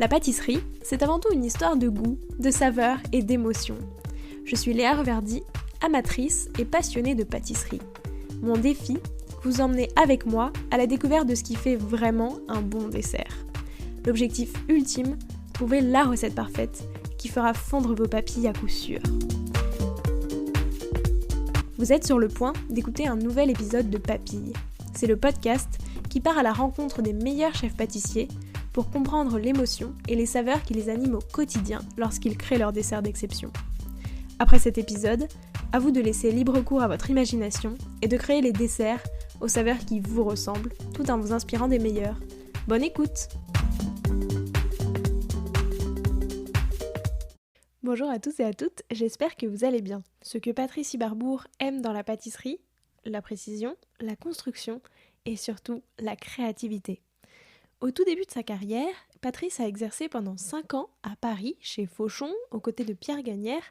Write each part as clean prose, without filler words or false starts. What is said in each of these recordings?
La pâtisserie, c'est avant tout une histoire de goût, de saveur et d'émotion. Je suis Léa Reverdy, amatrice et passionnée de pâtisserie. Mon défi, vous emmener avec moi à la découverte de ce qui fait vraiment un bon dessert. L'objectif ultime, trouver la recette parfaite qui fera fondre vos papilles à coup sûr. Vous êtes sur le point d'écouter un nouvel épisode de Papilles. C'est le podcast qui part à la rencontre des meilleurs chefs pâtissiers pour comprendre l'émotion et les saveurs qui les animent au quotidien lorsqu'ils créent leurs desserts d'exception. Après cet épisode, à vous de laisser libre cours à votre imagination et de créer les desserts aux saveurs qui vous ressemblent, tout en vous inspirant des meilleurs. Bonne écoute! Bonjour à tous et à toutes, j'espère que vous allez bien. Ce que Patrice Ibarbour aime dans la pâtisserie, la précision, la construction et surtout la créativité. Au tout début de sa carrière, Patrice a exercé pendant 5 ans à Paris, chez Fauchon, aux côtés de Pierre Gagnère,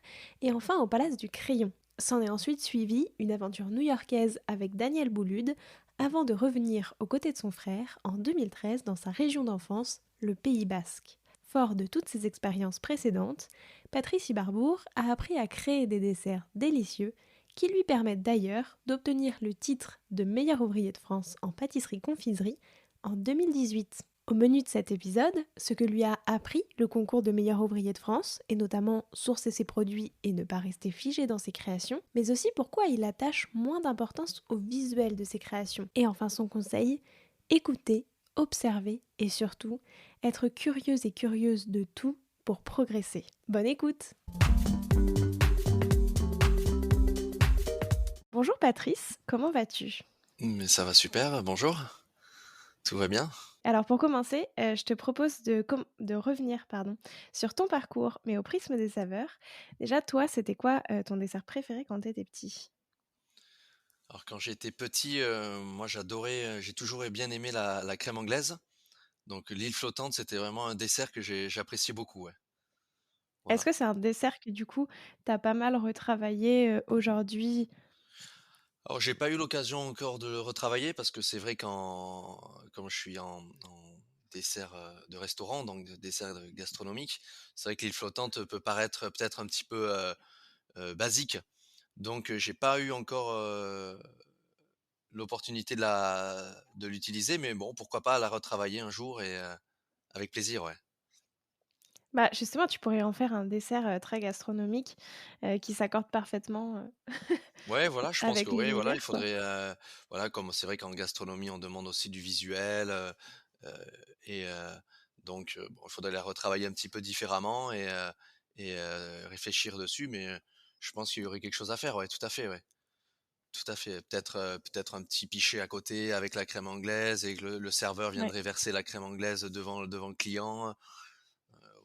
et enfin au Palace du Crayon. S'en est ensuite suivie une aventure new-yorkaise avec Daniel Boulud, avant de revenir aux côtés de son frère en 2013 dans sa région d'enfance, le Pays Basque. Fort de toutes ses expériences précédentes, Patrice Ibarbour a appris à créer des desserts délicieux qui lui permettent d'ailleurs d'obtenir le titre de meilleur ouvrier de France en pâtisserie-confiserie en 2018. Au menu de cet épisode, ce que lui a appris le concours de meilleur ouvrier de France, et notamment sourcer ses produits et ne pas rester figé dans ses créations, mais aussi pourquoi il attache moins d'importance au visuel de ses créations. Et enfin son conseil, écouter, observer et surtout être curieuse et curieuse de tout pour progresser. Bonne écoute! Bonjour Patrice, comment vas-tu? Mais ça va super, bonjour, tout va bien? Alors pour commencer, je te propose de revenir sur ton parcours, mais au prisme des saveurs. Déjà, toi, c'était quoi, ton dessert préféré quand tu étais petit? Alors quand j'étais petit, moi j'adorais, j'ai toujours bien aimé la crème anglaise, donc l'île flottante, c'était vraiment un dessert que j'appréciais beaucoup, ouais, Est-ce voilà. que c'est un dessert que du coup, tu as pas mal retravaillé, aujourd'hui? Alors j'ai pas eu l'occasion encore de le retravailler parce que c'est vrai comme je suis en dessert, de restaurant, donc de dessert, gastronomique, c'est vrai que l'île flottante peut paraître peut-être un petit peu, basique, donc j'ai pas eu encore, l'opportunité de l'utiliser, mais bon, pourquoi pas la retravailler un jour et avec plaisir, ouais. Bah, justement, tu pourrais en faire un dessert, très gastronomique, qui s'accorde parfaitement, Ouais, voilà, je pense que avec oui, voilà, il l'univers, quoi. faudrait, voilà, comme c'est vrai qu'en gastronomie, on demande aussi du visuel, et donc bon, il faudrait la retravailler un petit peu différemment réfléchir dessus, mais je pense qu'il y aurait quelque chose à faire, ouais, tout à fait, ouais. Tout à fait. Peut-être un petit pichet à côté avec la crème anglaise et que le serveur Ouais. viendrait verser la crème anglaise devant le client.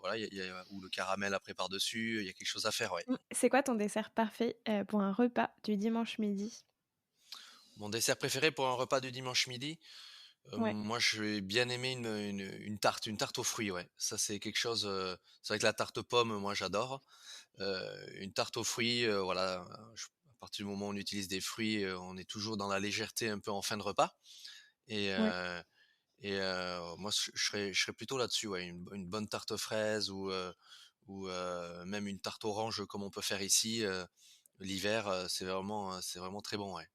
Voilà, il y a ou le caramel après par-dessus, il y a quelque chose à faire, ouais. C'est quoi ton dessert parfait, pour un repas du dimanche midi? Mon dessert préféré pour un repas du dimanche midi, Ouais. moi je vais bien aimer une tarte aux fruits, ouais. Ça c'est quelque chose, c'est vrai que la tarte pomme, moi j'adore. Une tarte aux fruits, voilà, à partir du moment où on utilise des fruits, on est toujours dans la légèreté un peu en fin de repas et Ouais. moi je serais plutôt là-dessus, ouais, une bonne tarte aux fraises ou même une tarte orange comme on peut faire ici, l'hiver, c'est vraiment très bon, ouais.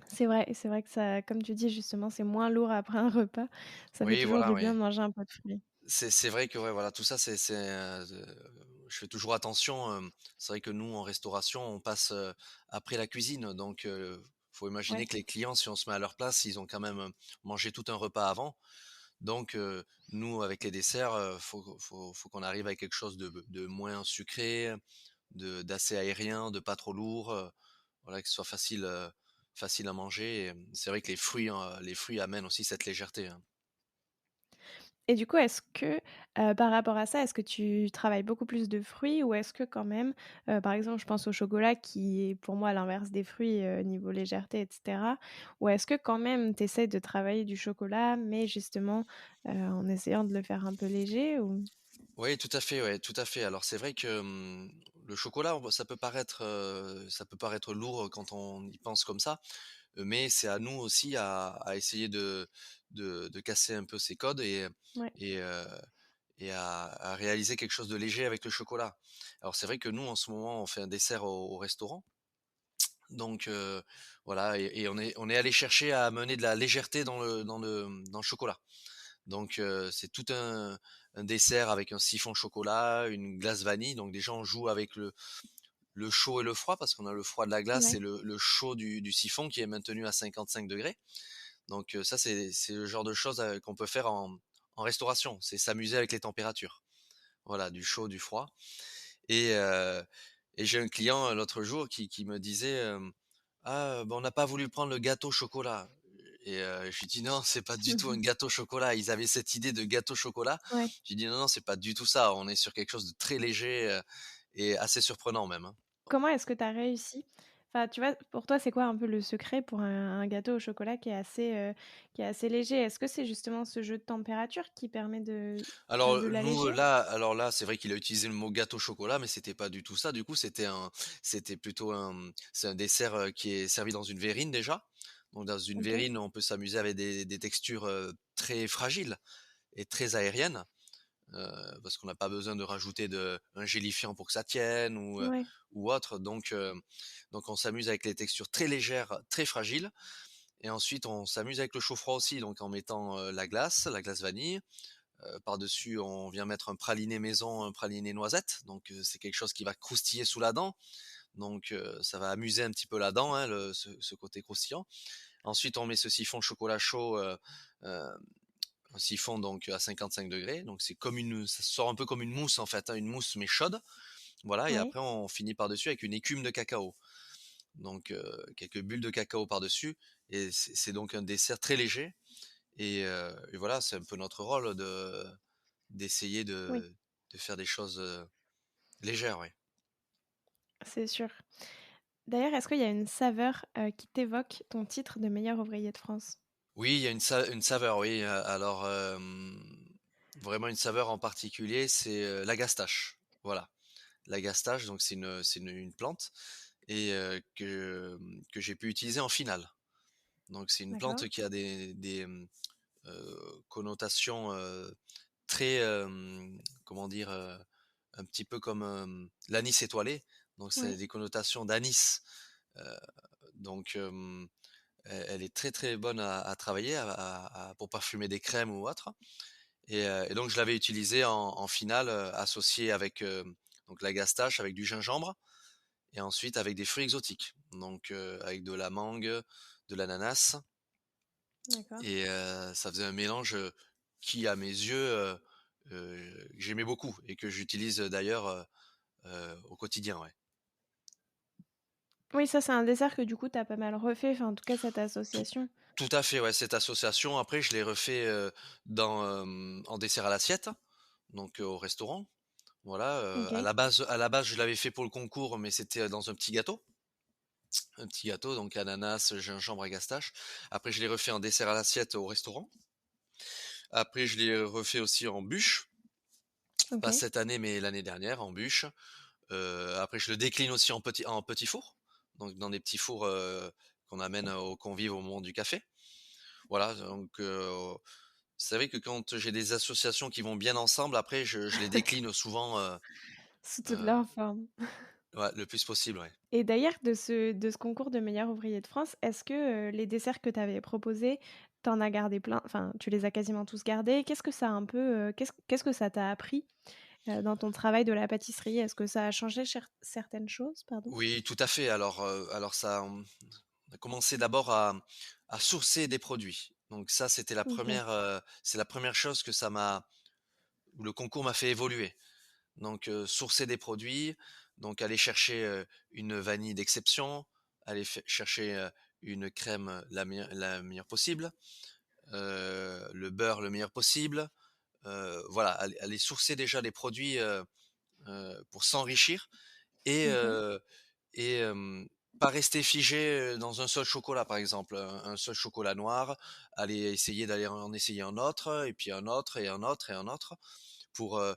C'est vrai que ça comme tu dis justement, c'est moins lourd après un repas. Ça fait Oui, toujours voilà, du bien oui. de manger un pot de fruits. C'est vrai que, ouais, voilà, tout ça, je fais toujours attention, c'est vrai que nous, en restauration, on passe, après la cuisine, donc faut imaginer Ouais. que les clients, si on se met à leur place, ils ont quand même, mangé tout un repas avant. Donc nous, avec les desserts, faut qu'on arrive avec quelque chose de moins sucré, de d'assez aérien, de pas trop lourd, voilà, que ce soit facile à manger et c'est vrai que les fruits amènent aussi cette légèreté, hein. Et du coup, est-ce que, par rapport à ça, est-ce que tu travailles beaucoup plus de fruits ou est-ce que quand même, par exemple, je pense au chocolat qui est pour moi l'inverse des fruits, niveau légèreté et cetera. Ou est-ce que quand même tu essaies de travailler du chocolat, mais justement, en essayant de le faire un peu léger ou? Oui, tout à fait, ouais, tout à fait. Alors c'est vrai que, le chocolat, ça peut paraître lourd quand on y pense comme ça, mais c'est à nous aussi à essayer de casser un peu ces codes Ouais, et heu et à réaliser quelque chose de léger avec le chocolat. Alors c'est vrai que nous, en ce moment, on fait un dessert au restaurant, donc voilà et on est allé chercher à amener de la légèreté dans le chocolat. Donc c'est tout un dessert avec un siphon chocolat, une glace vanille, donc déjà on joue avec le chaud et le froid parce qu'on a le froid de la glace et ouais. le chaud du siphon qui est maintenu à 55 degrés. Donc ça c'est le genre de choses, qu'on peut faire en restauration, c'est s'amuser avec les températures. Voilà, du chaud, du froid et heu et j'ai un client, l'autre jour qui me disait, «Ah, bah, on n'a pas voulu prendre le gâteau chocolat» et je lui dis: «Non, c'est pas du tout un gâteau chocolat». Ils avaient cette idée de gâteau chocolat. Ouais. Je lui dis: «Non, non, c'est pas du tout ça. On est sur quelque chose de très léger, et assez surprenant même, hein». Comment est-ce que tu as réussi? Enfin, tu vois, pour toi, c'est quoi un peu le secret pour un gâteau au chocolat qui est assez léger? Est-ce que c'est justement ce jeu de température qui permet Alors, de nous, l'alléger? là, c'est vrai qu'il a utilisé le mot gâteau chocolat, mais c'était pas du tout ça. Du coup, c'était plutôt c'est un dessert, qui est servi dans une verrine déjà. Donc dans une OK. verrine, on peut s'amuser avec des textures, très fragiles et très aériennes, parce qu'on n'a pas besoin de rajouter un gélifiant pour que ça tienne Ouais, ou autre. Donc on s'amuse avec les textures très légères, très fragiles et ensuite on s'amuse avec le chaud-froid aussi, donc en mettant, la glace vanille. Par-dessus, on vient mettre un praliné maison, un praliné noisette, donc c'est quelque chose qui va croustiller sous la dent, donc ça va amuser un petit peu la dent, hein, ce côté croustillant. Ensuite, on met ce siphon chocolat chaud, heu, un siphon donc à 55 degrés, donc ça sort un peu comme une mousse en fait, hein, une mousse mais chaude, voilà et ouais. après on finit par-dessus avec une écume de cacao. Donc quelques bulles de cacao par-dessus et c'est donc un dessert très léger et voilà, c'est un peu notre rôle d'essayer Oui, de faire des choses, légères, oui. c'est sûr. D'ailleurs, est-ce qu'il y a une saveur, qui t'évoque ton titre de meilleur ouvrier de France? Oui, il y a une saveur, oui, alors, vraiment une saveur en particulier, c'est, l'agastache. Voilà, l'agastache, donc c'est une plante et que j'ai pu utiliser en finale. Donc c'est une D'accord. plante qui a connotations, très, comment dire? Un petit peu comme, l'anis étoilé, donc c'est Ouais. des connotations d'anis, heu, donc elle est très, très bonne à travailler, pour parfumer des crèmes ou autre et donc je l'avais utilisée en finale, associée avec, donc la gastache avec du gingembre et ensuite avec des fruits exotiques. Donc avec de la mangue, de l'ananas D'accord. et ça faisait un mélange, qui à mes yeux, que j'aimais beaucoup et que j'utilise, d'ailleurs, au quotidien, ouais. Oui, ça, c'est un dessert que du coup, tu as pas mal refait, enfin, en tout cas, cette Tout association. tout à fait, ouais, cette association après je l'ai refait, en dessert à l'assiette, donc au restaurant. Voilà, OK. à la base, je l'avais fait pour le concours, mais c'était, dans un petit gâteau donc ananas, gingembre et gastache. Après je l'ai refait en dessert à l'assiette au restaurant. Après je l'ai refait aussi en bûche, pas OK. cette année, mais l'année dernière en bûche. Après je le décline aussi en petit four, donc dans des petits fours, qu'on amène aux convives au moment du café. Voilà, donc vous savez que quand j'ai des associations qui vont bien ensemble, après je les décline souvent, Sous toute heu, leur forme. ouais, le plus possible, ouais. Et d'ailleurs, de ce concours de meilleur ouvrier de France, est-ce que, les desserts que tu avais proposés, tu en as gardé plein enfin, tu les as quasiment tous gardés? Qu'est-ce que ça a un peu, qu'est-ce que ça t'a appris, dans ton travail de la pâtisserie? Est-ce que ça a changé certaines choses? Pardon. Oui, tout à fait. Alors ça, on a commencé d'abord à sourcer des produits. Donc ça, OK. c'est la première chose que ça m'a où le concours m'a fait évoluer. Donc sourcer des produits, donc aller chercher, une vanille d'exception, aller chercher, une crème, la meilleure possible, le beurre le meilleur possible, voilà, aller sourcer déjà des produits, pour s'enrichir et Mmh. et pas rester figé, dans un seul chocolat, par exemple, un seul chocolat noir, aller essayer d'aller en essayer un autre et puis un autre et un autre et un autre pour, heu,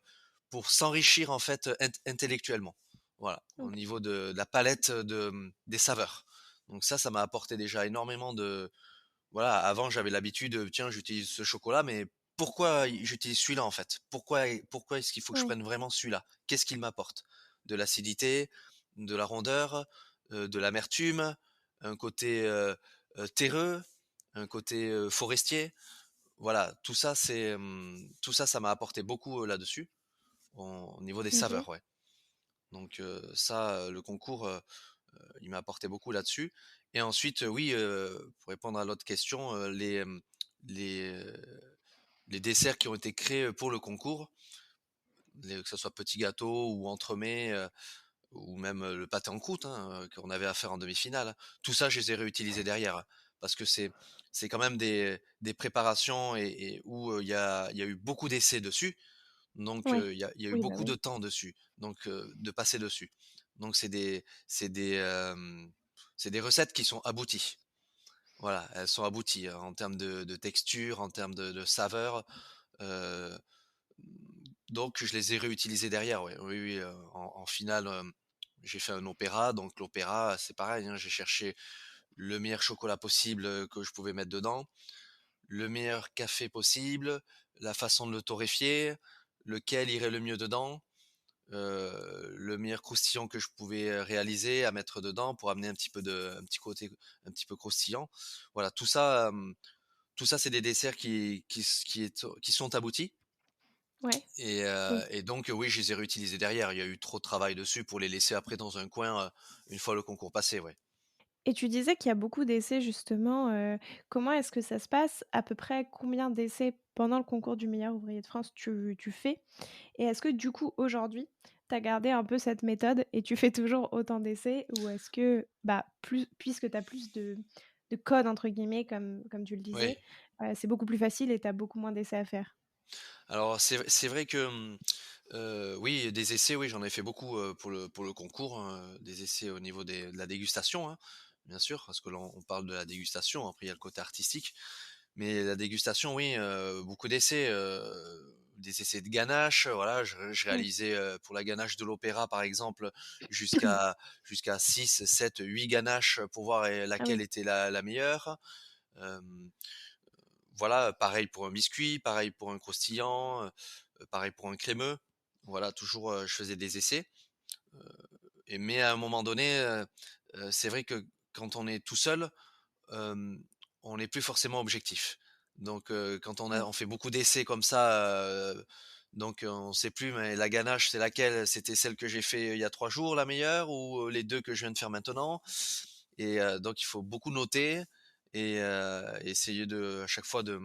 pour s'enrichir, en fait, intellectuellement. Voilà, au OK. niveau de la palette, des saveurs. Donc ça m'a apporté déjà énormément de voilà, avant j'avais l'habitude, tiens j'utilise ce chocolat, mais pourquoi j'utilise celui-là en fait? Pourquoi est-ce qu'il faut que je Ouais, prenne vraiment celui-là? Qu'est-ce qu'il m'apporte? De l'acidité, de la rondeur, de l'amertume, un côté, terreux, un côté, forestier. Voilà, tout ça, ça m'a apporté beaucoup, là-dessus, au niveau des OK. saveurs, ouais. Donc ça, le concours, il m'a apporté beaucoup là-dessus et ensuite, oui, pour répondre à l'autre question, les, les desserts qui ont été créés, pour le concours, que ce soit petits gâteaux ou entremets, ou même, le pâté en croûte, hein, qu'on avait à faire en demi-finale, hein. Tout ça, je les ai réutilisés derrière, hein, parce que c'est quand même des préparations et où, il y a eu beaucoup d'essais dessus. Donc, Ouais. il y a eu Oui, bah, beaucoup de oui. temps dessus, donc, de passer dessus. Donc c'est des recettes qui sont abouties. Voilà, elles sont abouties, en termes de texture, en termes de saveur, heu, donc je les ai réutilisées derrière, ouais. Oui, oui, en finale, j'ai fait un opéra, donc l'opéra, c'est pareil, hein, j'ai cherché le meilleur chocolat possible, que je pouvais mettre dedans, le meilleur café possible, la façon de le torréfier, lequel irait le mieux dedans. Le meilleur croustillant que je pouvais, réaliser à mettre dedans pour amener un petit côté un petit peu croustillant. Voilà, tout ça, c'est des desserts qui sont aboutis Ouais. Oui. et donc oui, je les ai réutilisés derrière. Il y a eu trop de travail dessus pour les laisser après dans un coin, une fois le concours passé, ouais. Et tu disais qu'il y a beaucoup d'essais justement, comment est-ce que ça se passe? À peu près combien d'essais pendant le concours du meilleur ouvrier de France tu fais? Et est-ce que du coup aujourd'hui, tu as gardé un peu cette méthode et tu fais toujours autant d'essais? Ou est-ce que, bah, plus puisque tu as plus de «codes» entre guillemets comme tu le Oui. disais, c'est beaucoup plus facile et tu as beaucoup moins d'essais à faire? Alors c'est vrai que, oui, des essais, oui, j'en ai fait beaucoup, pour le concours, hein, des essais au niveau de la dégustation, hein, bien sûr, parce que là, on parle de la dégustation, après il y a le côté artistique. Mais la dégustation, oui, beaucoup d'essais, des essais de ganache, voilà, je Ouais. réalisais, pour la ganache de l'opéra, par exemple, jusqu'à 6, 7, 8 ganaches pour voir, Ah laquelle oui, était la meilleure. Hem, voilà, pareil pour un biscuit, pareil pour un croustillant, pareil pour un crémeux. Voilà, toujours, je faisais des essais, mais à un moment donné, c'est vrai que quand on est tout seul, hem, on n'est plus forcément objectif. Donc, quand ouais, on fait beaucoup d'essais comme ça, donc, on sait plus, mais la ganache, c'est laquelle? C'était celle que j'ai fait il y a 3 jours, la meilleure ou, les 2 que je viens de faire maintenant? Et donc il faut beaucoup noter et essayer à chaque fois de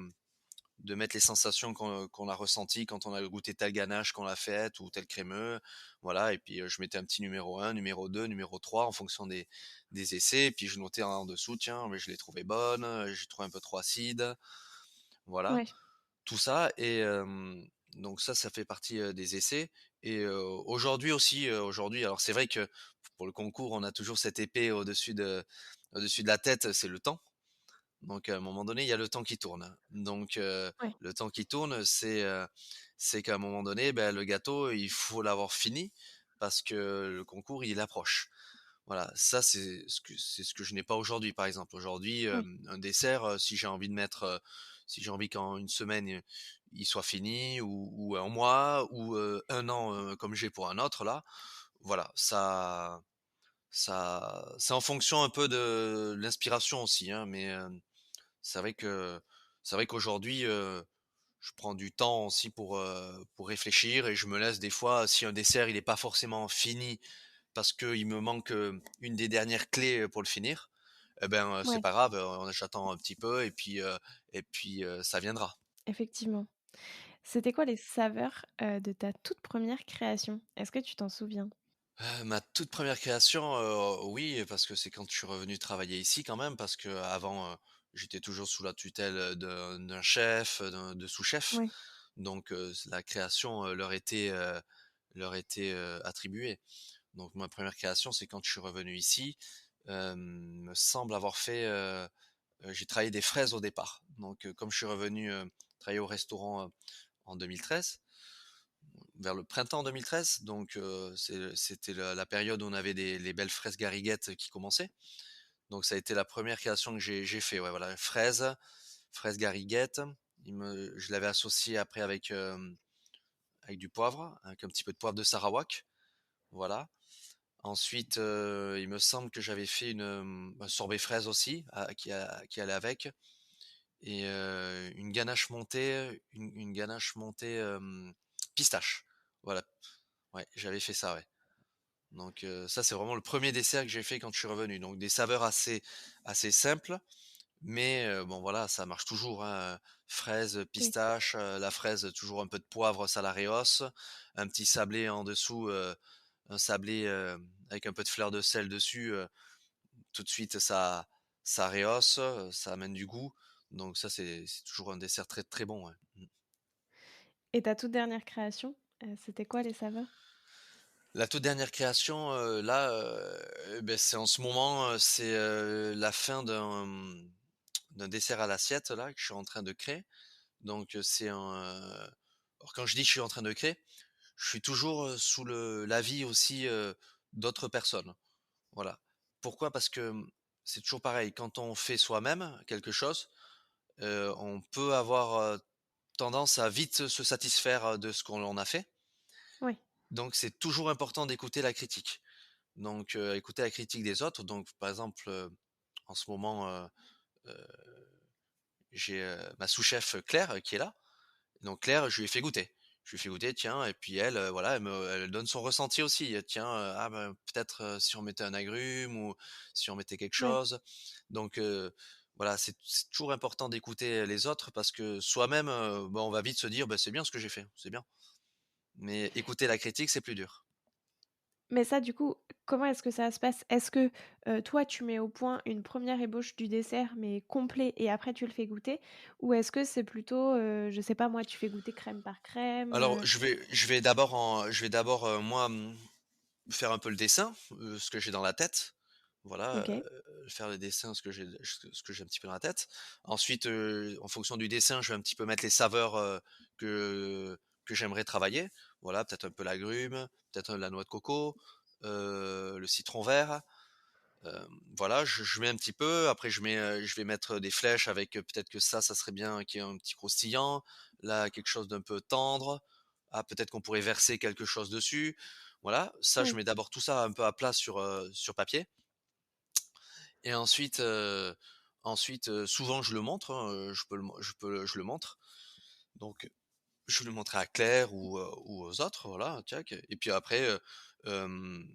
mettre les sensations qu'on a ressenties quand on a goûté telle ganache qu'on l'a faite ou tel crémeux. Voilà et puis, je mettais un petit numéro 1, numéro 2, numéro 3 en fonction des essais. Puis je notais en dessous: «Tiens, mais je l'ai trouvée bonne, j'ai trouvé un peu trop acide». Voilà, ouais, tout ça et donc ça fait partie, des essais et aujourd'hui aussi, aujourd'hui alors c'est vrai que pour le concours, on a toujours cette épée au-dessus de la tête, c'est le temps. Donc à un moment donné, il y a le temps qui tourne. Donc ouais, le temps qui tourne, c'est qu'à un moment donné, ben, le gâteau, il faut l'avoir fini parce que le concours, il approche. Voilà, ça c'est ce que je n'ai pas aujourd'hui, par exemple. Aujourd'hui, ouais, un dessert, si j'ai envie de mettre, si j'ai envie qu'en une semaine, il soit fini ou un mois ou 1 an, comme j'ai pour un autre là, voilà, ça c'est en fonction un peu de l'inspiration aussi, hein, mais c'est vrai que c'est vrai qu'aujourd'hui, je prends du temps aussi pour réfléchir et je me laisse des fois, si un dessert il est pas forcément fini parce qu'il me manque, une des dernières clés, pour le finir, et ben, c'est ouais, pas grave, j'attends un petit peu et puis, ça viendra. effectivement. C'était quoi les saveurs, de ta toute première création? Est-ce que tu t'en souviens? Ma toute première création, oui, parce que c'est quand je suis revenu travailler ici quand même, parce qu'avant, j'étais toujours sous la tutelle, d'un chef, de sous-chef. Ouais, Donc la création, leur était, attribuée. Donc ma première création, c'est quand je suis revenu ici, me semble avoir fait, j'ai travaillé des fraises au départ. Donc comme je suis revenu, travailler au restaurant, en 2013, vers le printemps 2013, donc c'était la période où on avait des les belles fraises gariguettes qui commençaient. Donc ça a été la première création que j'ai fait, ouais, voilà, fraises gariguettes. Je l'avais associé après avec du poivre, avec un petit peu de poivre de Sarawak, voilà. Ensuite, il me semble que j'avais fait un sorbet fraise aussi, qui allait avec et une ganache montée, une ganache montée, pistache. Voilà, ouais, j'avais fait ça, ouais. Donc ça, c'est vraiment le premier dessert que j'ai fait quand je suis revenu. Donc des saveurs assez simples, mais bon voilà, ça marche toujours, hein, fraise, Oui. pistache, la fraise, toujours un peu de poivre, ça la rehausse, un petit sablé en dessous, un sablé, avec un peu de fleur de sel dessus, tout de suite ça rehausse, ça amène du goût. Donc ça, c'est toujours un dessert très, très bon, ouais. Mmh. Et ta toute dernière création, c'était quoi les saveurs? La toute dernière création, là, c'est en ce moment, c'est, la fin d'un dessert à l'assiette là que je suis en train de créer. Donc, c'est alors quand je dis que je suis en train de créer, je suis toujours, sous le l'avis aussi, d'autres personnes. Voilà. Pourquoi? Parce que, c'est toujours pareil, quand on fait soi-même quelque chose, on peut avoir, tendance à vite se satisfaire, de ce qu'on en a fait. Oui, Donc c'est toujours important d'écouter la critique. Donc, écouter la critique des autres. Donc par exemple, en ce moment, heu, j'ai, ma sous-chef Claire, qui est là. Donc Claire, je lui ai fait goûter. Je lui ai fait goûter, tiens, et puis elle, voilà, elle donne son ressenti aussi. Tiens, ah ben, peut-être, si on mettait un agrume ou si on mettait quelque oui. chose. Donc, voilà, c'est toujours important d'écouter les autres parce que soi-même, bah, on va vite se dire: «Bah, c'est bien ce que j'ai fait, c'est bien». Mais écouter la critique, c'est plus dur. Mais ça, du coup, comment est-ce que ça se passe? Est-ce que, toi, tu mets au point une première ébauche du dessert, mais complet et après tu le fais goûter? Ou est-ce que c'est plutôt, je sais pas moi, tu fais goûter crème par crème, Alors je vais d'abord, moi, faire un peu le dessin, ce que j'ai dans la tête. Voilà, OK. faire le dessin, ce que j'ai un petit peu dans la tête. Ensuite, en fonction du dessin, je vais un petit peu mettre les saveurs, que j'aimerais travailler. Voilà, peut-être un peu l'agrume, peut-être la noix de coco, le citron vert. Voilà, je mets un petit peu, après je vais mettre des flèches avec, peut-être que ça serait bien qu'il y ait un petit croustillant. Là, quelque chose d'un peu tendre. Ah, peut-être qu'on pourrait verser quelque chose dessus. Voilà, ça je Oui. mets d'abord tout ça un peu à plat sur papier et ensuite, souvent je le montre, hein, je le montre. Donc je vais le montrer à Claire ou aux autres, voilà, tac et puis après, hem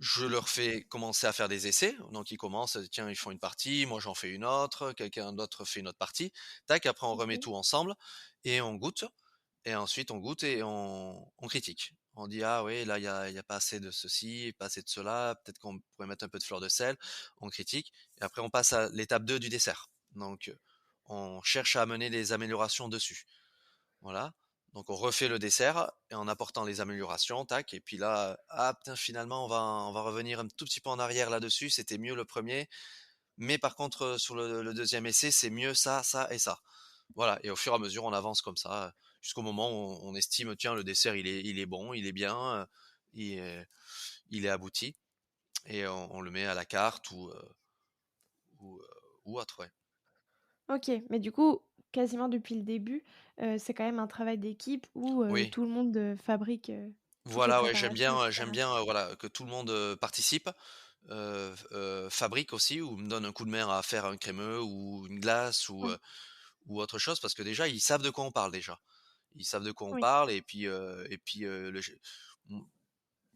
je leur fais commencer à faire des essais, donc ils commencent, tiens, ils font une partie, moi j'en fais une autre, quelqu'un d'autre fait une autre partie. Tac, après on remet OK. tout ensemble et on goûte et ensuite on goûte et on critique. On dit: «Ah oui, là il y a pas assez de ceci, pas assez de cela, peut-être qu'on pourrait mettre un peu de fleur de sel». On critique et après on passe à l'étape 2 du dessert. Donc, on cherche à amener des améliorations dessus. Voilà, donc on refait le dessert et en apportant les améliorations, tac et puis là, ah putain finalement on va revenir un tout petit peu en arrière là-dessus, c'était mieux le premier, mais par contre, sur le 2e essai, c'est mieux ça, ça et ça. Voilà et au fur et à mesure, on avance comme ça, jusqu'au moment où on estime: «Tiens, le dessert il est bon, il est bien, il est abouti» et on le met à la carte ou, heu, ou autre, ouais. OK, mais du coup, quasiment depuis le début, c'est quand même un travail d'équipe où, Oui. tout le monde, fabrique, toutes les Voilà, ouais, préparations et j'aime cetera? bien, voilà, que tout le monde, participe, fabrique aussi ou me donne un coup de main à faire un crémeux ou une glace Oui, ou autre chose parce que déjà, ils savent de quoi on parle déjà. Ils savent de quoi on oui, parle et puis, mmh,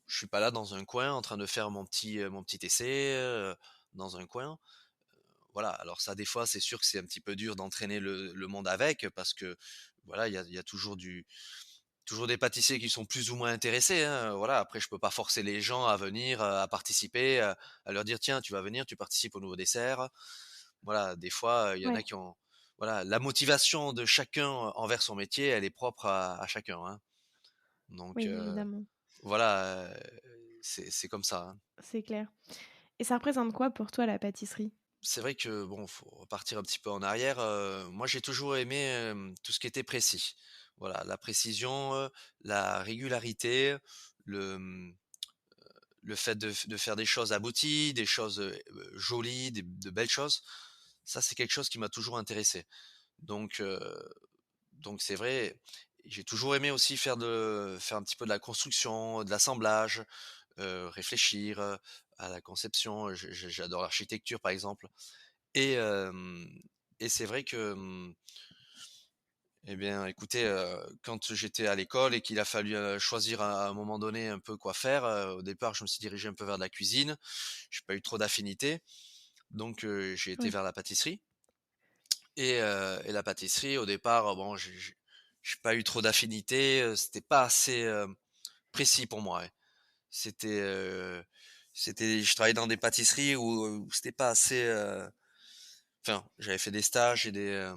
je suis pas là dans un coin en train de faire mon petit essai, dans un coin. Voilà, alors ça, des fois, c'est sûr que c'est un petit peu dur d'entraîner le monde avec parce que, voilà, il y a toujours des pâtissiers qui sont plus ou moins intéressés, hein, voilà. Après, je peux pas forcer les gens à venir, à participer, à leur dire: «Tiens, tu vas venir, tu participes au nouveau dessert». Voilà, des fois, il y en a ouais. qui ont voilà, la motivation de chacun envers son métier, elle est propre à chacun, hein. Oui, Donc évidemment, voilà, c'est comme ça, hein. c'est clair. Et ça représente quoi pour toi la pâtisserie? C'est vrai que bon, faut repartir un petit peu en arrière, moi j'ai toujours aimé, tout ce qui était précis. voilà, la précision, la régularité, le, mmh, le fait de faire des choses abouties, des choses, jolies, de belles choses, ça c'est quelque chose qui m'a toujours intéressé. Donc heu, donc c'est vrai, j'ai toujours aimé aussi faire un petit peu de la construction, de l'assemblage, réfléchir, à la conception. J'adore l'architecture par exemple et hem et c'est vrai que, eh bien, écoutez, quand j'étais à l'école et qu'il a fallu, choisir à un moment donné un peu quoi faire, au départ, je me suis dirigé un peu vers de la cuisine. J'ai pas eu trop d'affinité, donc j'ai été Oui, vers la pâtisserie et la pâtisserie, au départ, bon, j'ai pas eu trop d'affinité, c'était pas assez, précis pour moi, ouais. C'était, je travaillais dans des pâtisseries où c'était pas assez, enfin, j'avais fait des stages et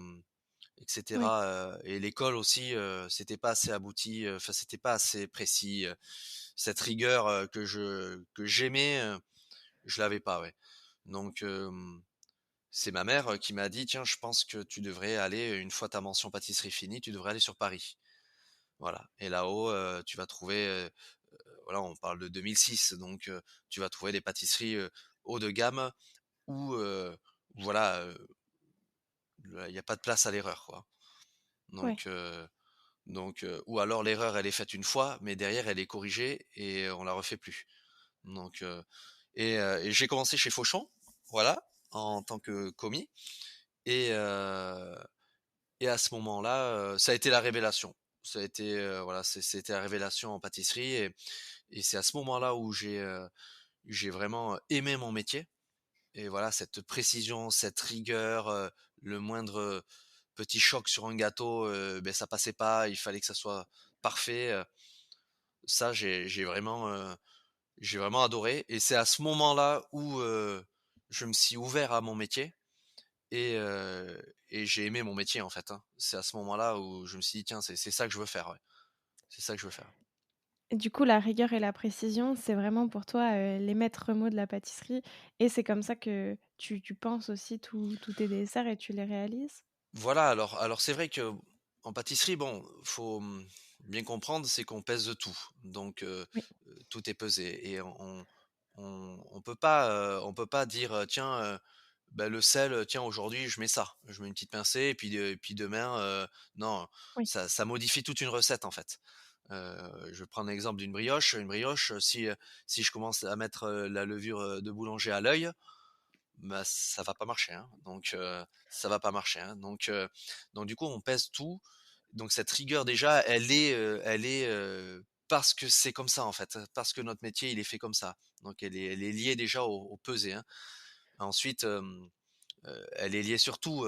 oui, cetera, et l'école aussi, c'était pas assez abouti, enfin c'était pas assez précis, cette rigueur, que j'aimais, je l'avais pas, ouais. Donc c'est ma mère, qui m'a dit: «Tiens, je pense que tu devrais aller, une fois ta mention pâtisserie finie, tu devrais aller sur Paris». Voilà et là-haut, tu vas trouver, voilà, on parle de 2006 donc tu vas trouver des pâtisseries, haut de gamme où, voilà, il y a pas de place à l'erreur, quoi. ouais, Donc ou alors l'erreur elle est faite une fois, mais derrière elle est corrigée et on la refait plus. Donc et j'ai commencé chez Fauchon, voilà, en tant que commis et heu et à ce moment-là, ça a été la révélation. Ça a été, voilà, c'était la révélation en pâtisserie et c'est à ce moment-là où j'ai vraiment aimé mon métier et voilà, cette précision, cette rigueur, le moindre, petit choc sur un gâteau, beh, ça passait pas, il fallait que ça soit parfait, ça j'ai vraiment adoré et c'est à ce moment-là où, je me suis ouvert à mon métier et heu et j'ai aimé mon métier, en fait, hein. C'est à ce moment-là où je me suis dit: «Tiens, c'est ça que je veux faire, ouais. C'est ça que je veux faire». et du coup, la rigueur et la précision, c'est vraiment pour toi, les maîtres mots de la pâtisserie et c'est comme ça que tu penses aussi tous tes desserts et tu les réalises? Voilà, alors c'est vrai que en pâtisserie, bon, faut, bien comprendre, c'est qu'on pèse tout. Donc Oui, tout est pesé et on peut pas dire, «Tiens, bah, le sel, tiens aujourd'hui je mets ça, je mets une petite pincée et puis demain, non, oui, ça modifie toute une recette en fait. Je vais prendre l'exemple d'une brioche. Une brioche, si je commence à mettre, la levure, de boulanger à l'œil, bah, ça va pas marcher, hein. Donc ça va pas marcher, hein. Donc du coup on pèse tout. Donc cette rigueur déjà elle est, parce que c'est comme ça en fait, parce que notre métier il est fait comme ça. Donc elle est liée déjà au pesé, hein. Ensuite, elle est liée surtout,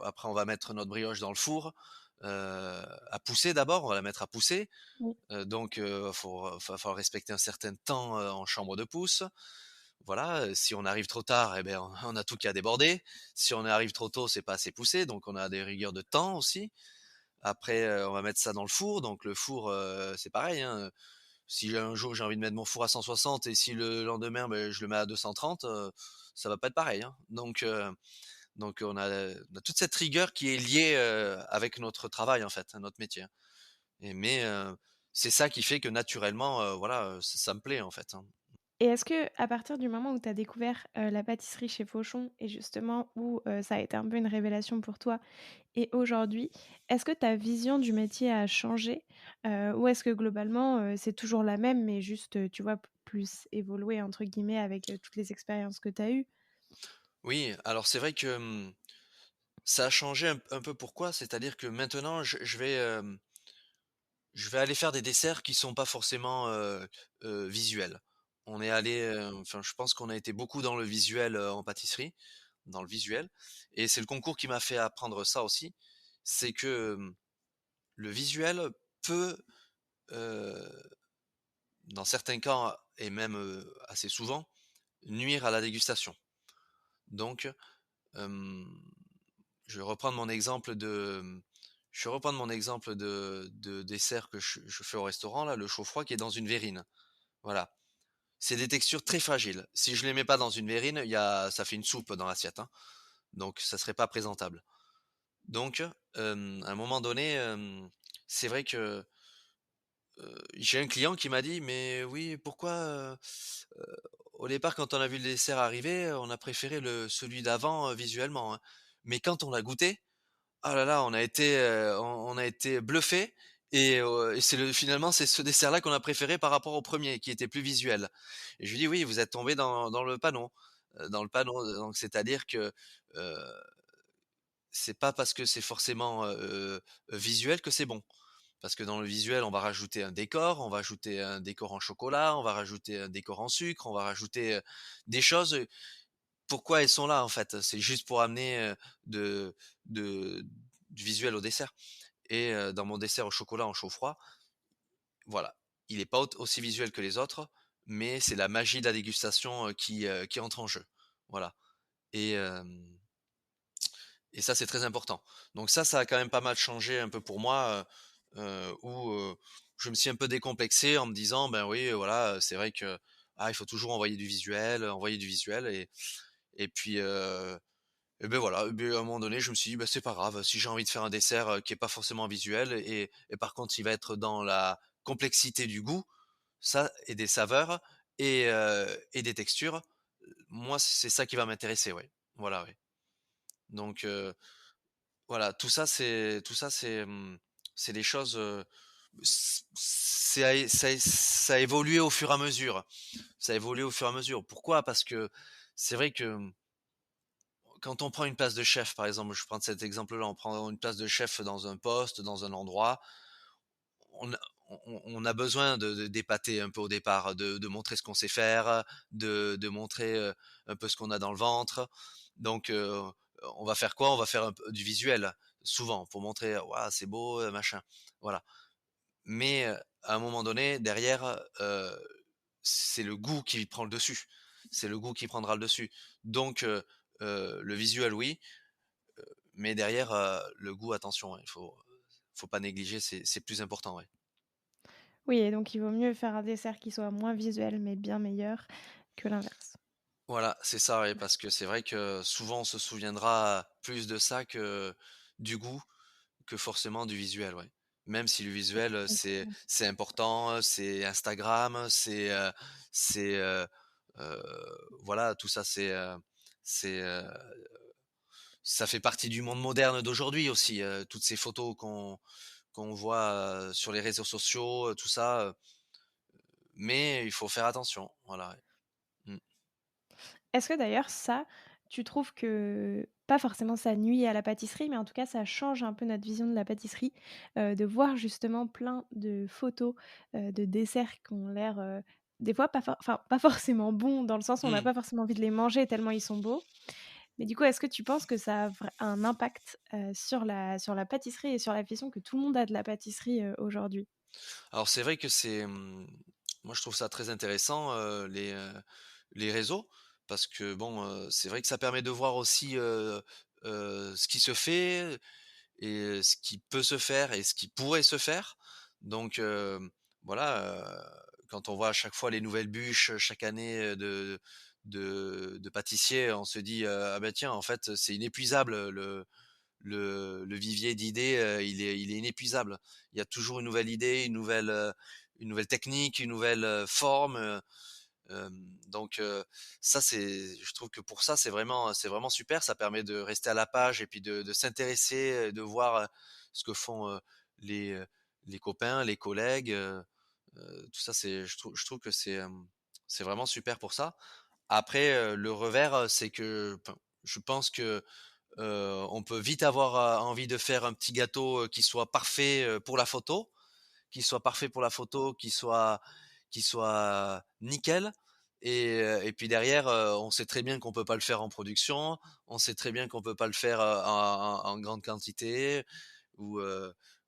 après on va mettre notre brioche dans le four, à pousser d'abord, on va la mettre à pousser, oui. donc va falloir respecter un certain temps, en chambre de pousse. Voilà, si on arrive trop tard et ben, on a tout qui a débordé. Si on arrive trop tôt, c'est pas assez poussé, donc on a des rigueurs de temps aussi. Après, on va mettre ça dans le four, donc le four, c'est pareil, hein, si un jour j'ai envie de mettre mon four à 160 et si le lendemain, beh, je le mets à 230, ça va pas être pareil, hein. Donc on a toute cette rigueur qui est liée, avec notre travail en fait, hein, notre métier, hein. C'est ça qui fait que naturellement, voilà, ça me plaît en fait, hein. Et est-ce que à partir du moment où tu as découvert, la pâtisserie chez Fauchon et justement où, ça a été un peu une révélation pour toi et aujourd'hui, est-ce que ta vision du métier a changé? Ou est-ce que globalement, c'est toujours la même mais juste, tu vois, p plus «évoluée» entre guillemets avec, toutes les expériences que tu as eues? Oui, alors c'est vrai que, ça a changé un peu pourquoi? C'est-à-dire que maintenant je vais aller faire des desserts qui sont pas forcément, visuels. On est allé, enfin je pense qu'on a été beaucoup dans le visuel, en pâtisserie, dans le visuel et c'est le concours qui m'a fait apprendre ça aussi. C'est que, le visuel peut, heu, dans certains cas et même, assez souvent, nuire à la dégustation. Donc, hem, je vais reprendre mon exemple de dessert que je fais au restaurant là, le chaud-froid qui est dans une verrine. Voilà. C'est des textures très fragiles. Si je les mets pas dans une verrine, ça fait une soupe dans l'assiette, hein. Donc ça serait pas présentable. Donc, à un moment donné, c'est vrai que, j'ai un client qui m'a dit: «Mais oui, pourquoi, heu, au départ quand on a vu le dessert arriver, on a préféré celui d'avant, visuellement, hein. Mais quand on l'a goûté, ah là là, on a été bluffés et c'est finalement, c'est ce dessert-là qu'on a préféré par rapport au premier qui était plus visuel». Et je lui dis: «Oui, vous êtes tombé dans le panneau, dans le panneau, donc c'est-à-dire que, heu, c'est pas parce que c'est forcément, visuel que c'est bon». Parce que dans le visuel, on va rajouter un décor, on va ajouter un décor en chocolat, on va rajouter un décor en sucre, on va rajouter, des choses, pourquoi elles sont là, en fait? C'est juste pour amener, de de du visuel au dessert dans mon dessert au chocolat en chaud froid, voilà, il est pas aussi visuel que les autres, mais c'est la magie de la dégustation, qui entre en jeu. Voilà et hem et ça, c'est très important. Donc ça a quand même pas mal changé un peu pour moi, où, je me suis un peu décomplexé en me disant: «Ben oui, voilà, c'est vrai que, ah, il faut toujours envoyer du visuel, envoyer du visuel» et puis, et beh, voilà, et beh, à un moment donné, je me suis dit: «Bah, c'est pas grave, si j'ai envie de faire un dessert, qui est pas forcément visuel et par contre, il va être dans la complexité du goût, ça et des saveurs et des textures, moi, c'est ça qui va m'intéresser, ouais». Voilà, ouais. Donc voilà, c'est des choses, ça a évolué au fur et à mesure. Ça a évolué au fur et à mesure. Pourquoi? Parce que c'est vrai que, quand on prend une place de chef, par exemple, je prends cet exemple-là, on prend une place de chef dans un poste, dans un endroit, on a on a besoin d'épater un peu au départ, de montrer ce qu'on sait faire, de montrer, un peu ce qu'on a dans le ventre. Donc on va faire quoi? On va faire un peu du visuel, souvent, pour montrer: «Waouh, c'est beau, machin». Voilà. Mais à un moment donné, derrière, c'est le goût qui prend le dessus. C'est le goût qui prendra le dessus. Donc le visuel, oui, mais derrière, le goût, attention, hein, faut pas négliger, c'est plus important, ouais. Oui, et donc il vaut mieux faire un dessert qui soit moins visuel, mais bien meilleur que l'inverse. Voilà, c'est ça, ouais, parce que c'est vrai que souvent on se souviendra plus de ça que du goût, que forcément du visuel, ouais. Même si le visuel, c'est important, c'est Instagram, c'est, heu, voilà, tout ça, c'est, ça fait partie du monde moderne d'aujourd'hui aussi, toutes ces photos qu'on voit, sur les réseaux sociaux, tout ça, mais il faut faire attention, voilà, ouais. Mmh. Est-ce que d'ailleurs ça, tu trouves que pas forcément ça nuit à la pâtisserie, mais en tout cas ça change un peu notre vision de la pâtisserie, de voir justement plein de photos, de desserts qui ont l'air, des fois pas forcément bons, dans le sens où on n'a Mmh. pas forcément envie de les manger tellement ils sont beaux. Mais du coup, est-ce que tu penses que ça a un impact, sur la pâtisserie et sur la vision que tout le monde a de la pâtisserie, aujourd'hui? Alors c'est vrai que moi je trouve ça très intéressant, les réseaux parce que bon, c'est vrai que ça permet de voir aussi, ce qui se fait et ce qui peut se faire et ce qui pourrait se faire. Donc voilà, quand on voit à chaque fois les nouvelles bûches, chaque année, de pâtissiers, on se dit, «Ah bah tiens, en fait, c'est inépuisable, le vivier d'idées, il est inépuisable. Il y a toujours une nouvelle idée, une nouvelle technique, une nouvelle, forme, donc ça c'est je trouve que pour ça, c'est vraiment super. Ça permet de rester à la page et puis de s'intéresser, de voir, ce que font, les, heu, les copains, les collègues, tout ça c'est je trouve que c'est vraiment super pour ça. Après, le revers, c'est que enfin, je pense que on peut vite avoir, envie de faire un petit gâteau, qui soit parfait, pour la photo, qui soit nickel et puis derrière, on sait très bien qu'on peut pas le faire en production. On sait très bien qu'on peut pas le faire, en grande quantité ou,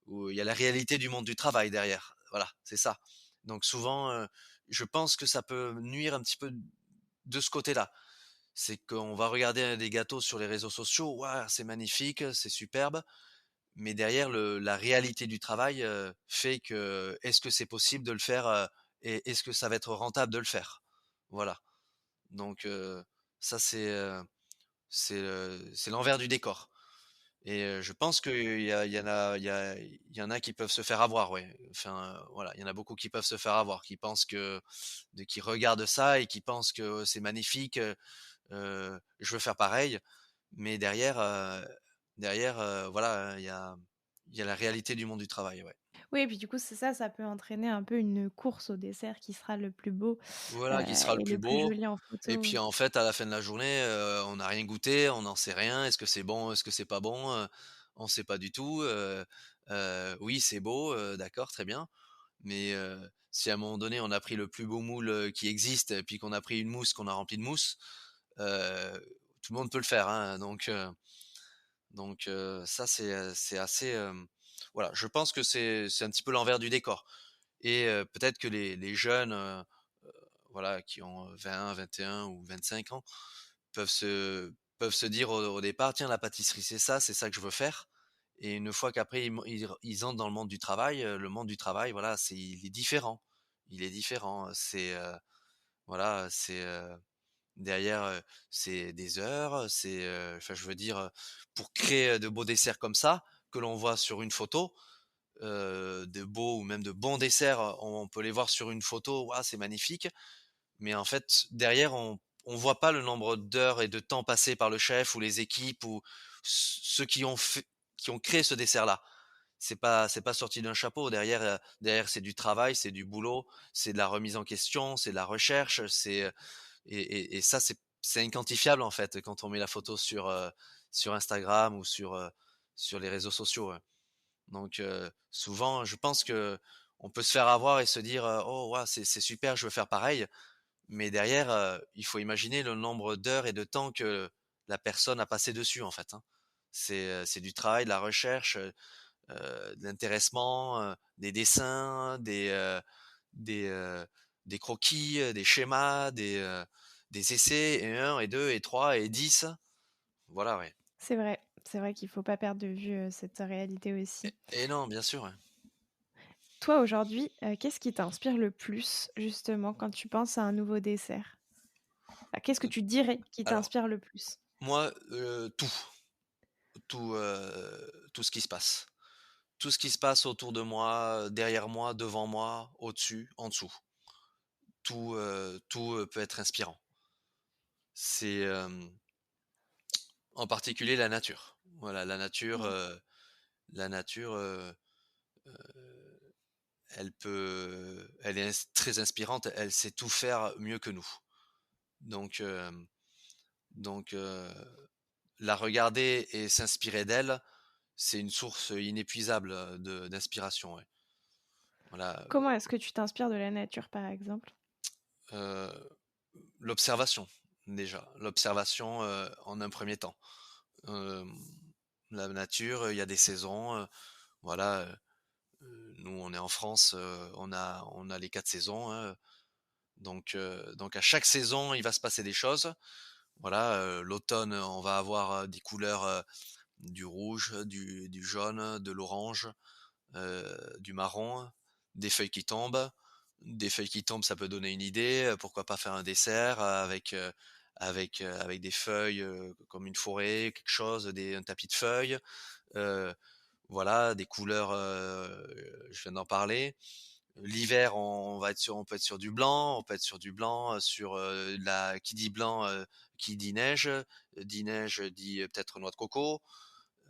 ou il y a la réalité du monde du travail derrière. Voilà, c'est ça. Donc souvent, je pense que ça peut nuire un petit peu de ce côté-là. C'est qu'on va regarder des gâteaux sur les réseaux sociaux, waouh, c'est magnifique, c'est superbe, mais derrière la réalité du travail, fait que est-ce que c'est possible de le faire, et est-ce que ça va être rentable de le faire? Voilà, donc ça c'est l'envers du décor et je pense qu'il y en a qui peuvent se faire avoir, ouais. Enfin, voilà, il y en a beaucoup qui peuvent se faire avoir, qui pensent qui regardent ça et qui pensent que c'est magnifique, je veux faire pareil, mais derrière, voilà, il y a la réalité du monde du travail, ouais. Oui et puis du coup, c'est ça, ça peut entraîner un peu une course au dessert qui sera le plus beau, Voilà, qui sera le et plus le plus beau joli en et photo. puis, en fait, à la fin de la journée, on n'a rien goûté, on n'en sait rien. Est-ce que c'est bon? Est-ce que c'est pas bon? On sait pas du tout, oui, c'est beau, d'accord, très bien, mais si à un moment donné, on a pris le plus beau moule, qui existe et puis qu'on a pris une mousse qu'on a remplie de mousse, heu, tout le monde peut le faire, hein, donc ça, c'est assez, voilà, je pense que c'est un petit peu l'envers du décor et peut-être que les jeunes, voilà, qui ont 20, 21 ou 25 ans, peuvent se dire au départ: «Tiens, la pâtisserie, c'est ça que je veux faire» et une fois qu'après ils entrent dans le monde du travail, le monde du travail, voilà, il est différent. Il est différent, voilà, derrière, c'est des heures, enfin, je veux dire, pour créer, de beaux desserts comme ça, que l'on voit sur une photo, de beaux ou même de bons desserts, on peut les voir sur une photo, waouh, c'est magnifique, mais en fait, derrière, on voit pas le nombre d'heures et de temps passé par le chef ou les équipes ou ceux qui ont créé ce dessert-là. C'est pas sorti d'un chapeau. Derrière, c'est du travail, c'est du boulot, c'est de la remise en question, c'est de la recherche, et ça, c'est inquantifiable, en fait, quand on met la photo sur Instagram ou sur les réseaux sociaux, ouais. Donc souvent, je pense qu'on peut se faire avoir et se dire, «Oh waouh, c'est super, je veux faire pareil». Mais derrière, il faut imaginer le nombre d'heures et de temps que la personne a passé dessus, en fait, hein. C'est du travail, de la recherche, de l'intéressement, des dessins, des, heu, des croquis, des schémas, des essais et 1 et 2 et 3 et 10. Voilà, ouais. C'est vrai qu'il faut pas perdre de vue, cette réalité aussi. Et non, bien sûr, ouais. Toi, aujourd'hui, qu'est-ce qui t'inspire le plus, justement, quand tu penses à un nouveau dessert? Qu'est-ce que tu dirais qui Alors t'inspire le plus? moi, tout ce qui se passe. Tout ce qui se passe autour de moi, derrière moi, devant moi, au-dessus, en dessous. Tout, peut être inspirant. C'est, en particulier la nature. Voilà, Ouais. la nature, elle est très inspirante, elle sait tout faire mieux que nous. Donc, donc la regarder et s'inspirer d'elle, c'est une source inépuisable, d'inspiration, ouais. Voilà, Comment est-ce que tu t'inspires de la nature, par exemple? heu, l'observation, déjà. L'observation, en un premier temps. Hem, la nature, il y a des saisons, voilà, nous on est en France, on a les 4 saisons, hein, donc à chaque saison, il va se passer des choses. Voilà, l'automne, on va avoir, des couleurs, du rouge, du jaune, de l'orange, du marron, des feuilles qui tombent. Des feuilles qui tombent, ça peut donner une idée, pourquoi pas faire un dessert, avec des feuilles, comme une forêt, quelque chose, un tapis de feuilles, heu, voilà, des couleurs, je viens d'en parler. L'hiver, on peut être sur du blanc, on peut être sur du blanc, sur, la qui dit blanc, qui dit neige dit, peut-être noix de coco,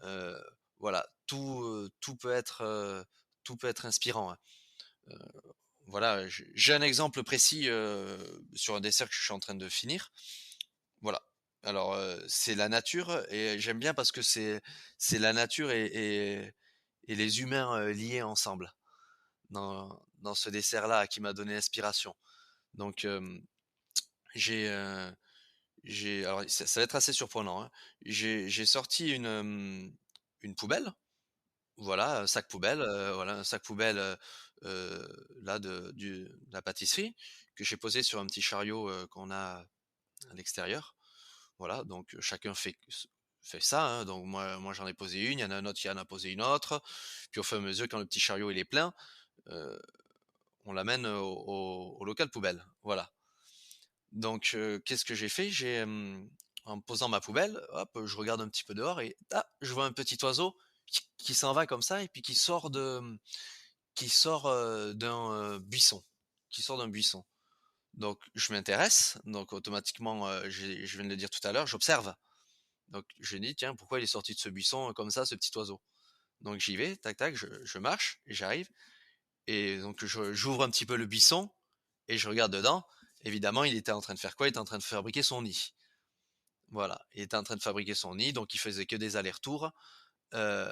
heu, voilà, tout peut être inspirant, hein. Heu, voilà, j'ai un exemple précis, sur un dessert que je suis en train de finir. Voilà. Alors, c'est la nature et j'aime bien parce que c'est la nature et les humains, liés ensemble dans ce dessert-là qui m'a donné l'inspiration. Donc, j'ai, heu, alors ça va être assez surprenant, hein. J'ai sorti une poubelle, voilà, un sac poubelle, voilà, un sac poubelle, là de la pâtisserie que j'ai posé sur un petit chariot, qu'on a à l'extérieur. Voilà, donc chacun fait ça, hein. Donc moi j'en ai posé une, il y en a un autre qui en a posé une autre. Puis au fur et à mesure, quand le petit chariot il est plein, heu, on l'amène au local poubelle, voilà. Donc qu'est-ce que j'ai fait? en posant ma poubelle, hop, je regarde un petit peu dehors et ah, je vois un petit oiseau qui s'en va comme ça et puis qui sort, d'un, buisson, qui sort d'un buisson. Donc je m'intéresse, donc automatiquement, je viens de le dire tout à l'heure, j'observe. Donc je me dis: «Tiens, pourquoi il est sorti de ce buisson, comme ça, ce petit oiseau?» Donc j'y vais, tac tac, je marche et j'arrive et donc j'ouvre un petit peu le buisson et je regarde dedans. Évidemment, il était en train de faire quoi? Il était en train de fabriquer son nid. Voilà, il était en train de fabriquer son nid, donc il faisait que des allers-retours, heu,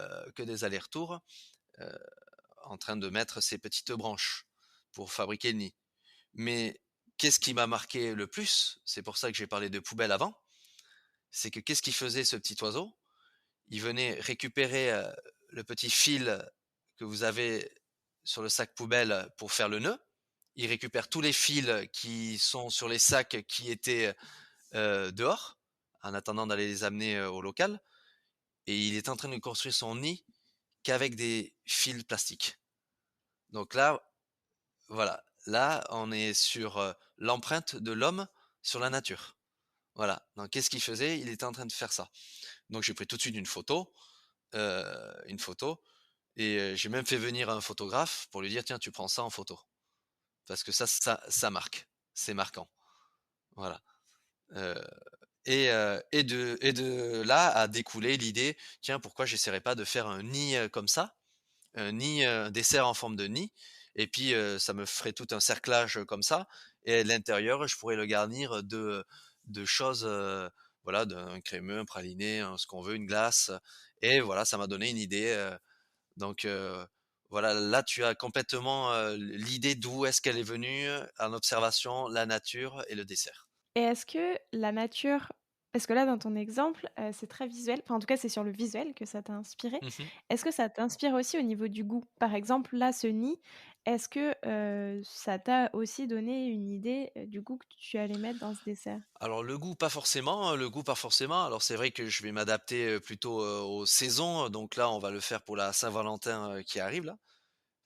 en train de mettre ses petites branches pour fabriquer le nid. Mais qu'est-ce qui m'a marqué le plus? C'est pour ça que j'ai parlé de poubelle avant, c'est que qu'est-ce qu'il faisait ce petit oiseau? Il venait récupérer, le petit fil que vous avez sur le sac poubelle pour faire le nœud. Il récupère tous les fils qui sont sur les sacs qui étaient, dehors, en attendant d'aller les amener, au local et il est en train de construire son nid qu'avec des fils plastiques. Donc là, voilà, là, on est sur, l'empreinte de l'homme sur la nature. Voilà, donc qu'est-ce qu'il faisait? Il était en train de faire ça. Donc j'ai pris tout de suite une photo et j'ai même fait venir un photographe pour lui dire: «Tiens, tu prends ça en photo». Parce que ça marque, c'est marquant. Voilà, heu et de là a découlé l'idée: «Tiens, pourquoi j'essaierais pas de faire un nid, comme ça?» Un nid, un dessert en forme de nid et puis, ça me ferait tout un cerclage, comme ça et à l'intérieur, je pourrais le garnir de choses, voilà, d'un crémeux, un praliné, un ce qu'on veut, une glace, et voilà, ça m'a donné une idée, donc voilà, là, tu as complètement, l'idée d'où est-ce qu'elle est venue, en observation, la nature et le dessert. Et est-ce que la nature parce que là, dans ton exemple, c'est très visuel, enfin, en tout cas, c'est sur le visuel que ça t'a inspiré. Mmh. Est-ce que ça t'inspire aussi au niveau du goût? Par exemple, là, ce nid, est-ce que, ça t'a aussi donné une idée, du goût que tu allais mettre dans ce dessert? Alors le goût pas forcément, le goût pas forcément. Alors c'est vrai que je vais m'adapter, plutôt, aux saisons, donc là on va le faire pour la Saint-Valentin, qui arrive là.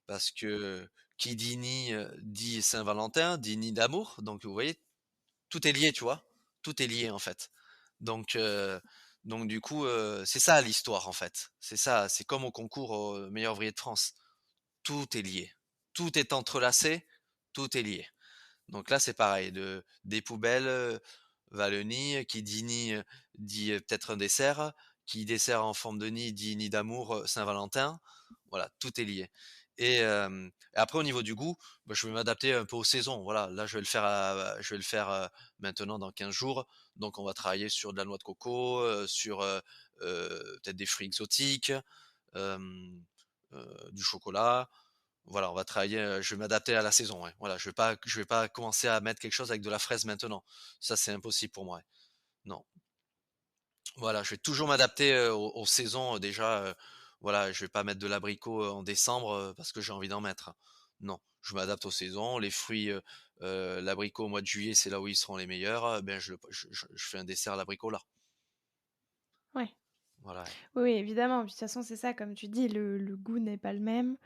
Parce que qui dit nid, dit Saint-Valentin, dit nid d'amour, donc vous voyez, tout est lié, tu vois? Tout est lié en fait. Donc heu, donc du coup, c'est ça l'histoire en fait. C'est ça, c'est comme au concours au meilleur ouvrier de France. Tout est lié. Tout est entrelacé, tout est lié. Donc là, c'est pareil, des poubelles, va le nid, qui dit nid, dit, peut-être un dessert, qui dessert en forme de nid, dit nid d'amour, Saint-Valentin. Voilà, tout est lié et après au niveau du goût, bah, je vais m'adapter un peu aux saisons. Voilà, là, je vais le faire, maintenant dans 15 jours. Donc on va travailler sur de la noix de coco, sur, peut-être des fruits exotiques, hem, du chocolat. Voilà, on va travailler, je vais m'adapter à la saison, ouais. Voilà, je vais pas commencer à mettre quelque chose avec de la fraise maintenant. Ça, c'est impossible pour moi, ouais. Non. Voilà, je vais toujours m'adapter, aux saisons, déjà, voilà, je vais pas mettre de l'abricot, en décembre, parce que j'ai envie d'en mettre. Non, je m'adapte aux saisons. Les fruits, l'abricot au mois de juillet, c'est là où ils seront les meilleurs, ben, je fais un dessert à l'abricot là. Ouais. Voilà, ouais. Oui, oui, évidemment. Puis de toute façon, c'est ça, comme tu dis, le goût n'est pas le même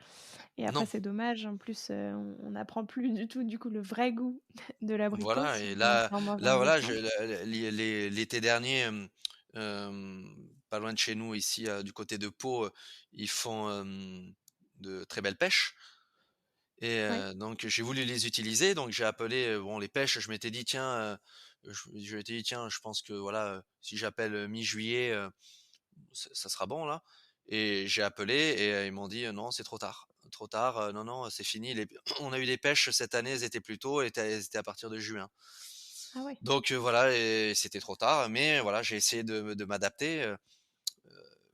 et après Non, c'est dommage. En plus, on n'apprend plus du tout, du coup, le vrai goût de l'abricot voilà si et on en mange là, en voilà, je décembre. l'été dernier, pas loin de chez nous ici, du côté de Pau, ils font, de très belles pêches et Ouais. donc j'ai voulu les utiliser, donc j'ai appelé, bon les pêches, je m'étais dit: «Tiens», je m'étais dit: «Tiens, je pense que voilà, si j'appelle, mi-juillet, ça sera bon là» et j'ai appelé et ils m'ont dit: «Non, c'est trop tard. Trop tard, non, non, c'est fini, les on a eu des pêches cette année, elles étaient plus tôt, elles étaient à partir de juin». Ah ouais. Donc voilà et c'était trop tard, mais voilà, j'ai essayé de m'adapter,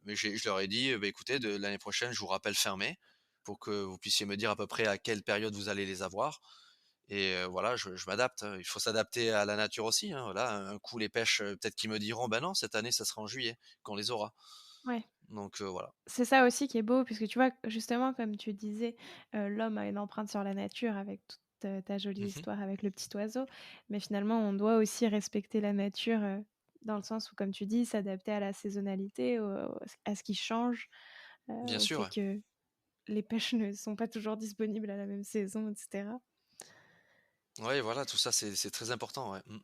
mais je leur ai dit: «Bah, écoutez, de l'année prochaine, je vous rappelle fin mai pour que vous puissiez me dire à peu près à quelle période vous allez les avoir» et voilà, je m'adapte, hein. Il faut s'adapter à la nature aussi, hein, voilà. Un coup, les pêches, peut-être qu'ils me diront: «Bah non, cette année, ça sera en juillet qu'on les aura». Ouais. Donc voilà. C'est ça aussi qui est beau puisque tu vois, justement, comme tu disais, l'homme a une empreinte sur la nature avec toute, ta jolie Mmh mh. histoire avec le petit oiseau. Mais finalement, on doit aussi respecter la nature, dans le sens où, comme tu dis, s'adapter à la saisonnalité, à ce qui change, Bien au sûr, fait ouais. que les pêches ne sont pas toujours disponibles à la même saison et cetera. Ouais, voilà, tout ça, c'est très important, ouais. Mmh.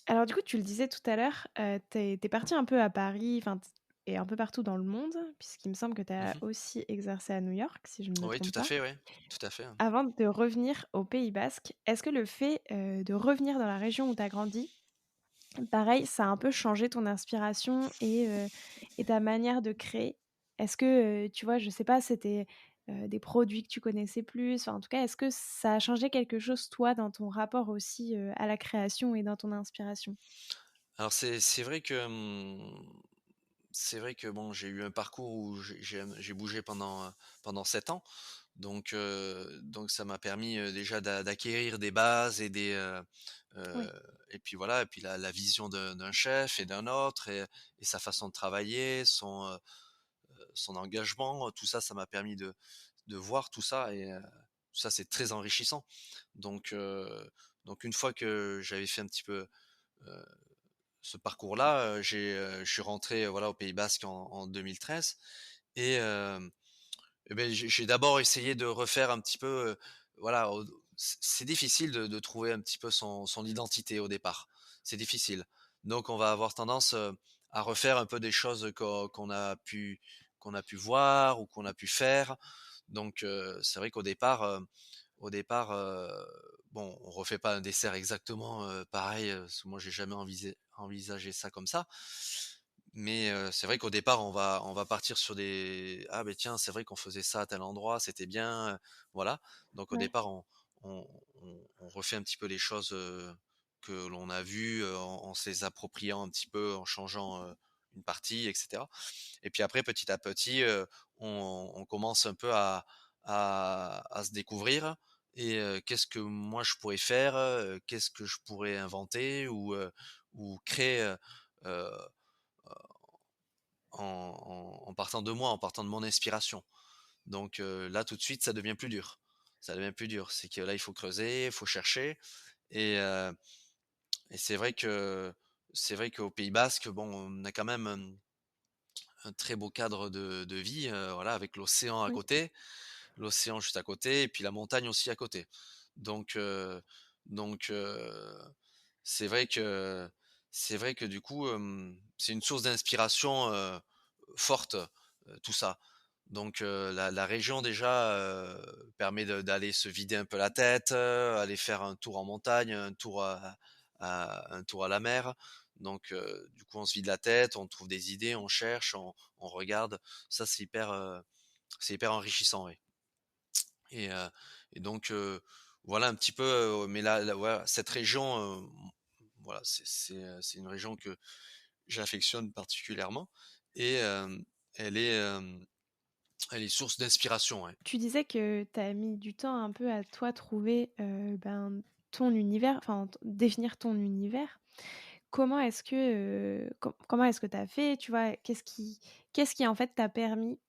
Alors du coup, tu le disais tout à l'heure, tu es parti un peu à Paris, enfin t et un peu partout dans le monde, puisqu'il me semble que tu as Mmh. aussi exercé à New York, si je ne me Oui, tout trompe à pas. fait, oui, tout à fait. Avant de revenir au Pays basque, est-ce que le fait, de revenir dans la région où tu as grandi, pareil, ça a un peu changé ton inspiration et ta manière de créer? Est-ce que, tu vois, je sais pas, c'était, des produits que tu connaissais plus? Enfin, en tout cas, est-ce que ça a changé quelque chose, toi, dans ton rapport aussi, à la création et dans ton inspiration? Alors c'est vrai que, c'est vrai que bon, j'ai eu un parcours où j'ai bougé pendant 7 ans. Donc ça m'a permis, déjà d'acquérir des bases Oui, et puis voilà et puis la vision d'un chef et d'un autre et sa façon de travailler, son engagement, tout ça, ça m'a permis de voir tout ça et ça, c'est très enrichissant. Donc heu, donc une fois que j'avais fait un petit peu, heu, ce parcours-là, je suis rentré, voilà, au Pays basque en 2013 et j'ai d'abord essayé de refaire un petit peu, voilà, c'est difficile de trouver un petit peu son identité au départ. C'est difficile. Donc on va avoir tendance, à refaire un peu des choses qu'on a pu voir ou qu'on a pu faire. C'est vrai qu'au départ, bon, on refait pas un dessert exactement, pareil, parce que moi j'ai jamais envisagé ça comme ça. Mais c'est vrai qu'au départ, on va partir sur des: «Ah beh, tiens, c'est vrai qu'on faisait ça à tel endroit, c'était bien», voilà. Donc au ouais, départ, on refait un petit peu les choses, que l'on a vues, en se les appropriant un petit peu, en changeant, une partie et cetera. Et puis après, petit à petit, on commence un peu à se découvrir et qu'est-ce que moi je pourrais faire, qu'est-ce que je pourrais inventer ou créer, heu, en partant de moi, en partant de mon inspiration. Là, tout de suite, ça devient plus dur. Ça devient plus dur. C'est que là, il faut creuser, il faut chercher et heu et c'est vrai qu'au Pays basque, bon, on a quand même un très beau cadre de vie, voilà, avec l'océan à oui. côté, l'océan juste à côté et puis la montagne aussi à côté. Donc heu donc heu, c'est vrai que du coup, c'est une source d'inspiration, forte, tout ça. La région déjà, permet d'aller se vider un peu la tête, aller faire un tour en montagne, un tour à la mer. Du coup, on se vide la tête, on trouve des idées, on cherche, on regarde. Ça, c'est hyper enrichissant, oui. Et heu et voilà un petit peu, mais là, voilà, cette région, voilà, c'est une région que j'affectionne particulièrement et elle est source d'inspiration, ouais. Tu disais que tu as mis du temps un peu à toi trouver, ton univers, enfin définir ton univers. Comment est-ce que, comment est-ce que tu as fait? Tu vois? Qu'est-ce qui en fait t'a permis,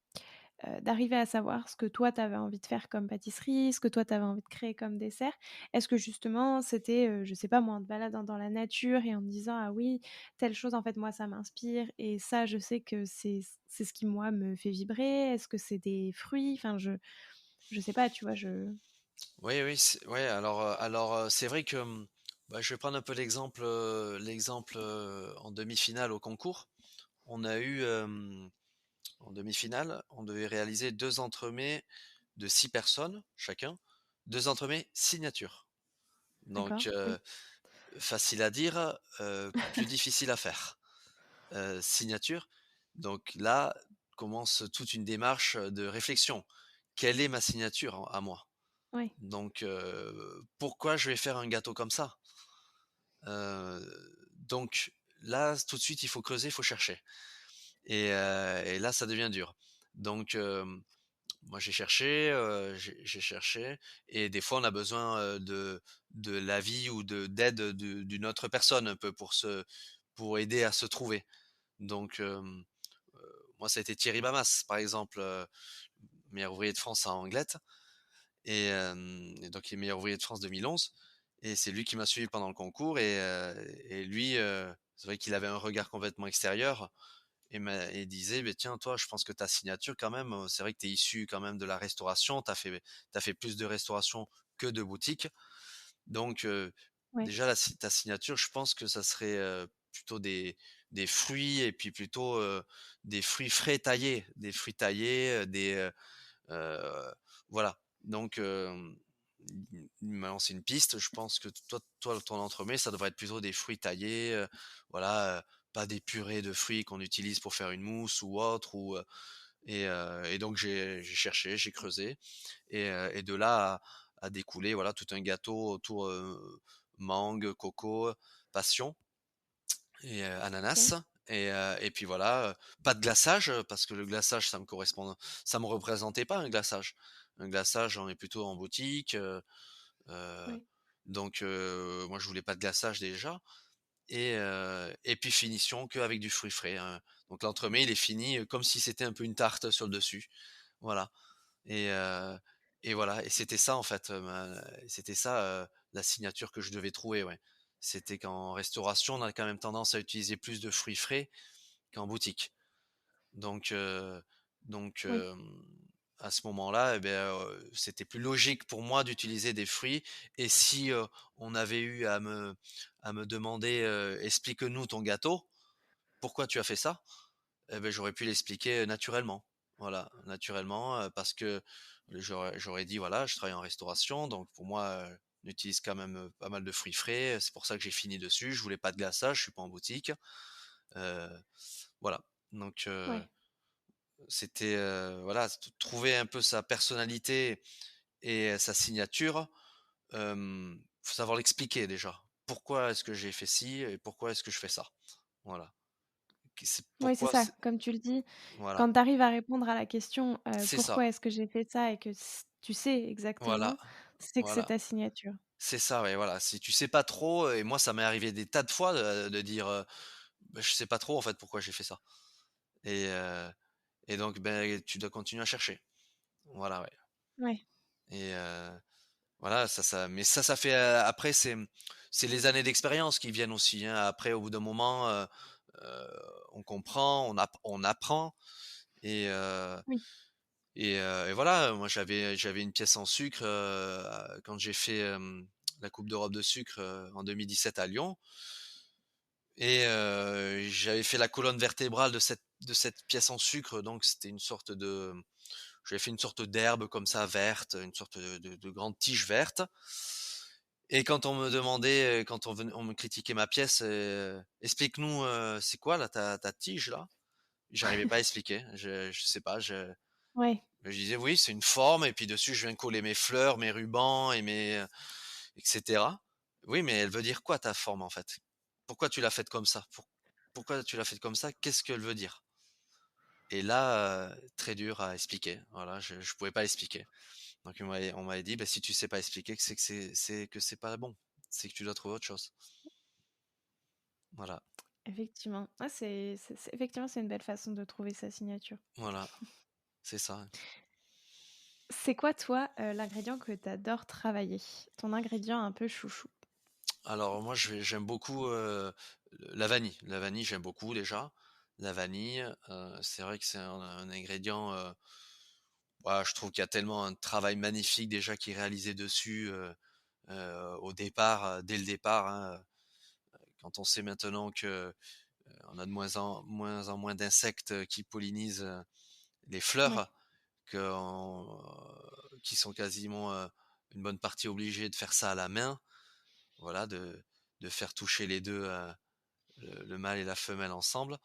d'arriver à savoir ce que toi tu avais envie de faire comme pâtisserie, ce que toi tu avais envie de créer comme dessert? Est-ce que justement c'était, je sais pas moi, en te baladant dans la nature et en te disant: «Ah oui, telle chose en fait moi ça m'inspire et ça je sais que c'est ce qui moi me fait vibrer»? Est-ce que c'est des fruits? Enfin je sais pas, tu vois? Oui, oui, c'est ouais, c'est vrai que, bah, je vais prendre un peu l'exemple, en demi-finale au concours. On a eu, en demi-finale, on devait réaliser 2 entremets de 6 personnes chacun, 2 entremets signature. D'accord, Donc oui. facile à dire, plus difficile à faire. Signature, donc là commence toute une démarche, de réflexion. Quelle est ma signature à moi? Ouais, Pourquoi je vais faire un gâteau comme ça? Donc là, tout de suite, il faut creuser, il faut chercher et là, ça devient dur. Donc moi, j'ai cherché et des fois, on a besoin, de l'avis ou d'aide d'une autre personne un peu pour aider à se trouver. Donc moi, ça a été Thierry Bamas, par exemple, meilleur ouvrier de France à Anglette et donc il est meilleur ouvrier de France 2011 et c'est lui qui m'a suivi pendant le concours et lui, c'est vrai qu'il avait un regard complètement extérieur et disait: «Beh, tiens, toi, je pense que ta signature quand même, c'est vrai que tu es issu quand même de la restauration, tu as fait plus de restauration que de boutique, donc Ouais, déjà ta signature, je pense que ça serait, plutôt des fruits et puis plutôt, des fruits frais taillés, des fruits taillés, heu, voilà. Donc il m'a lancé une piste. Je pense que toi, ton entremets, ça devrait être plutôt des fruits taillés, voilà, pas des purées de fruits qu'on utilise pour faire une mousse ou autre et donc j'ai cherché, j'ai creusé et de là a découlé, voilà, tout un gâteau autour, mangue, coco, passion et OK. ananas et puis voilà, pas de glaçage, parce que le glaçage ça me représentait pas un glaçage. Un glaçage, on est plutôt en boutique, heu, Ouais. donc moi je voulais pas de glaçage déjà et puis finition qu'avec du fruit frais, hein. Donc l'entremets, il est fini, comme si c'était un peu une tarte sur le dessus. Voilà et heu et voilà et c'était ça en fait, c'était ça, la signature que je devais trouver, ouais. C'était qu'en restauration, on a quand même tendance à utiliser plus de fruits frais qu'en boutique. Donc heu donc Oui. à ce moment-là et beh, c'était plus logique pour moi d'utiliser des fruits et si, on avait eu à me demander, «Explique-nous ton gâteau, pourquoi tu as fait ça?» Et beh, j'aurais pu l'expliquer, naturellement. Voilà, naturellement, parce que j'aurais dit: «Voilà, je travaille en restauration, donc pour moi, on utilise quand même, pas mal de fruits frais, c'est pour ça que j'ai fini dessus. Je voulais pas de glaçage, je suis pas en boutique». Heu, voilà, donc Ouais. c'était, voilà, trouver un peu sa personnalité et sa signature, faut savoir l'expliquer déjà. Pourquoi est-ce que j'ai fait ci et pourquoi est-ce que je fais ça? Voilà. C'est Oui, c'est pourquoi ça. c'est Comme tu le dis, voilà, quand tu arrives à répondre à la question, c'est ça. «Pourquoi est-ce que j'ai fait ça?» et que tu sais Voilà, exactement, c'est que c'est voilà. ta signature. C'est ça, ouais, voilà. Si tu sais pas trop et moi ça m'est arrivé des tas de fois de dire, bah, je sais pas trop en fait pourquoi j'ai fait ça et heu et donc ben, tu dois continuer à chercher. Voilà, ouais Ouais. et voilà, mais ça fait, après c'est les années d'expérience qui viennent aussi, hein. Après au bout d'un moment, heu, on comprend, on apprend et heu Oui. et voilà, moi j'avais une pièce en sucre, quand j'ai fait, la coupe d'Europe de sucre, en 2017 à Lyon. Et j'avais fait la colonne vertébrale de cette pièce en sucre, donc c'était une sorte de j'avais fait une sorte d'herbe comme ça verte, une sorte de grande tige verte et quand on me demandait, quand on me critiquait ma pièce, «Explique-nous, c'est quoi là ta tige là?» J'arrivais pas à expliquer, je sais pas, Ouais. je disais: «Oui, c'est une forme et puis dessus je viens coller mes fleurs, mes rubans et et cetera». «Oui, mais elle veut dire quoi ta forme en fait? Pourquoi tu l'as faite comme ça? Pourquoi tu l'as faite comme ça? Qu'est-ce qu'elle veut dire?» Et là, très dur à expliquer. Voilà, je pouvais pas expliquer. Donc on m'avait dit: «Bah, si tu sais pas expliquer, que c'est que c'est pas bon. C'est que tu dois trouver autre chose». Voilà, Effectivement. Ah, c'est effectivement, c'est une belle façon de trouver sa signature. voilà, c'est ça. C'est quoi toi, l'ingrédient que tu adores travailler? Ton ingrédient un peu chouchou? Alors moi, j'aime beaucoup, la vanille. La vanille, j'aime beaucoup déjà. La vanille, c'est vrai que c'est un ingrédient, bah, je trouve qu'il y a tellement un travail magnifique déjà qui est réalisé dessus, au départ, dès le départ, hein, quand on sait maintenant que, on a de moins en moins d'insectes qui pollinisent, les Ouais, fleurs, qui sont quasiment, une bonne partie obligés de faire ça à la main. Voilà, de faire toucher les 2 le mâle et la femelle ensemble.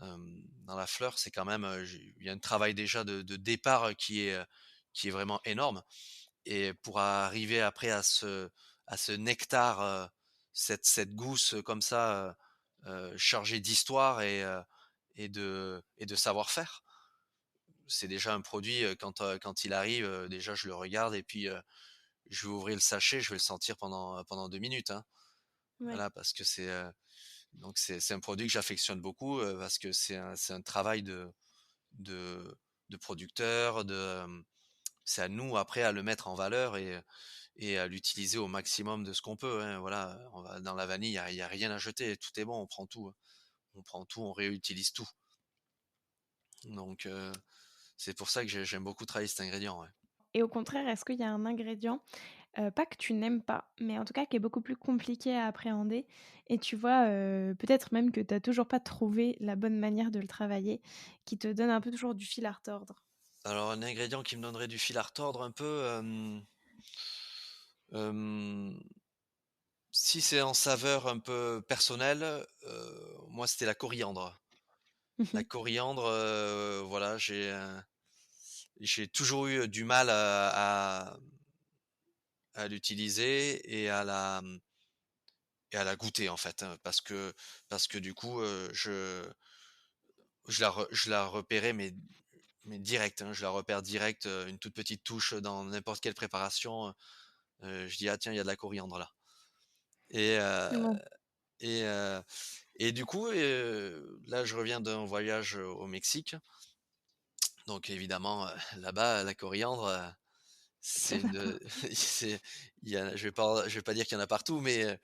Dans la fleur, c'est quand même, il y a un travail déjà de départ, qui est vraiment énorme et pour arriver après à ce nectar, cette gousse comme ça, chargée d'histoire et de savoir-faire. C'est déjà un produit, quand il arrive, déjà je le regarde et puis, je vais ouvrir le sachet, je vais le sentir pendant 2 minutes, hein. ouais, Voilà, parce que donc c'est un produit que j'affectionne beaucoup, parce que c'est un travail de producteur, c'est à nous après à le mettre en valeur et à l'utiliser au maximum de ce qu'on peut, hein. Voilà, on va dans la vanille, il y a rien à jeter, tout est bon, on prend tout, hein. On prend tout, on réutilise tout. Donc c'est pour ça que j'aime beaucoup travailler cet ingrédient, ouais. et au contraire, est-ce qu'il y a un ingrédient, pas que tu n'aimes pas, mais en tout cas qui est beaucoup plus compliqué à appréhender et tu vois, peut-être même que tu as toujours pas trouvé la bonne manière de le travailler, qui te donne un peu toujours du fil à retordre? Alors un ingrédient qui me donnerait du fil à retordre un peu, hem, si c'est en saveur un peu personnelle, moi c'était la coriandre. Mmh La mh. coriandre, voilà, j'ai toujours eu du mal à l'utiliser et à la goûter en fait, hein, parce que du coup, je la repérais mais direct, hein, je la repère direct, une toute petite touche dans n'importe quelle préparation, je dis: «Ah tiens, il y a de la coriandre là» et heu Ouais, et heu et du coup, là, je reviens d'un voyage, au Mexique, donc évidemment, là-bas, la coriandre, il c'est y en a une, plein. c'est il y a je vais pas dire qu'il y en a partout, mais,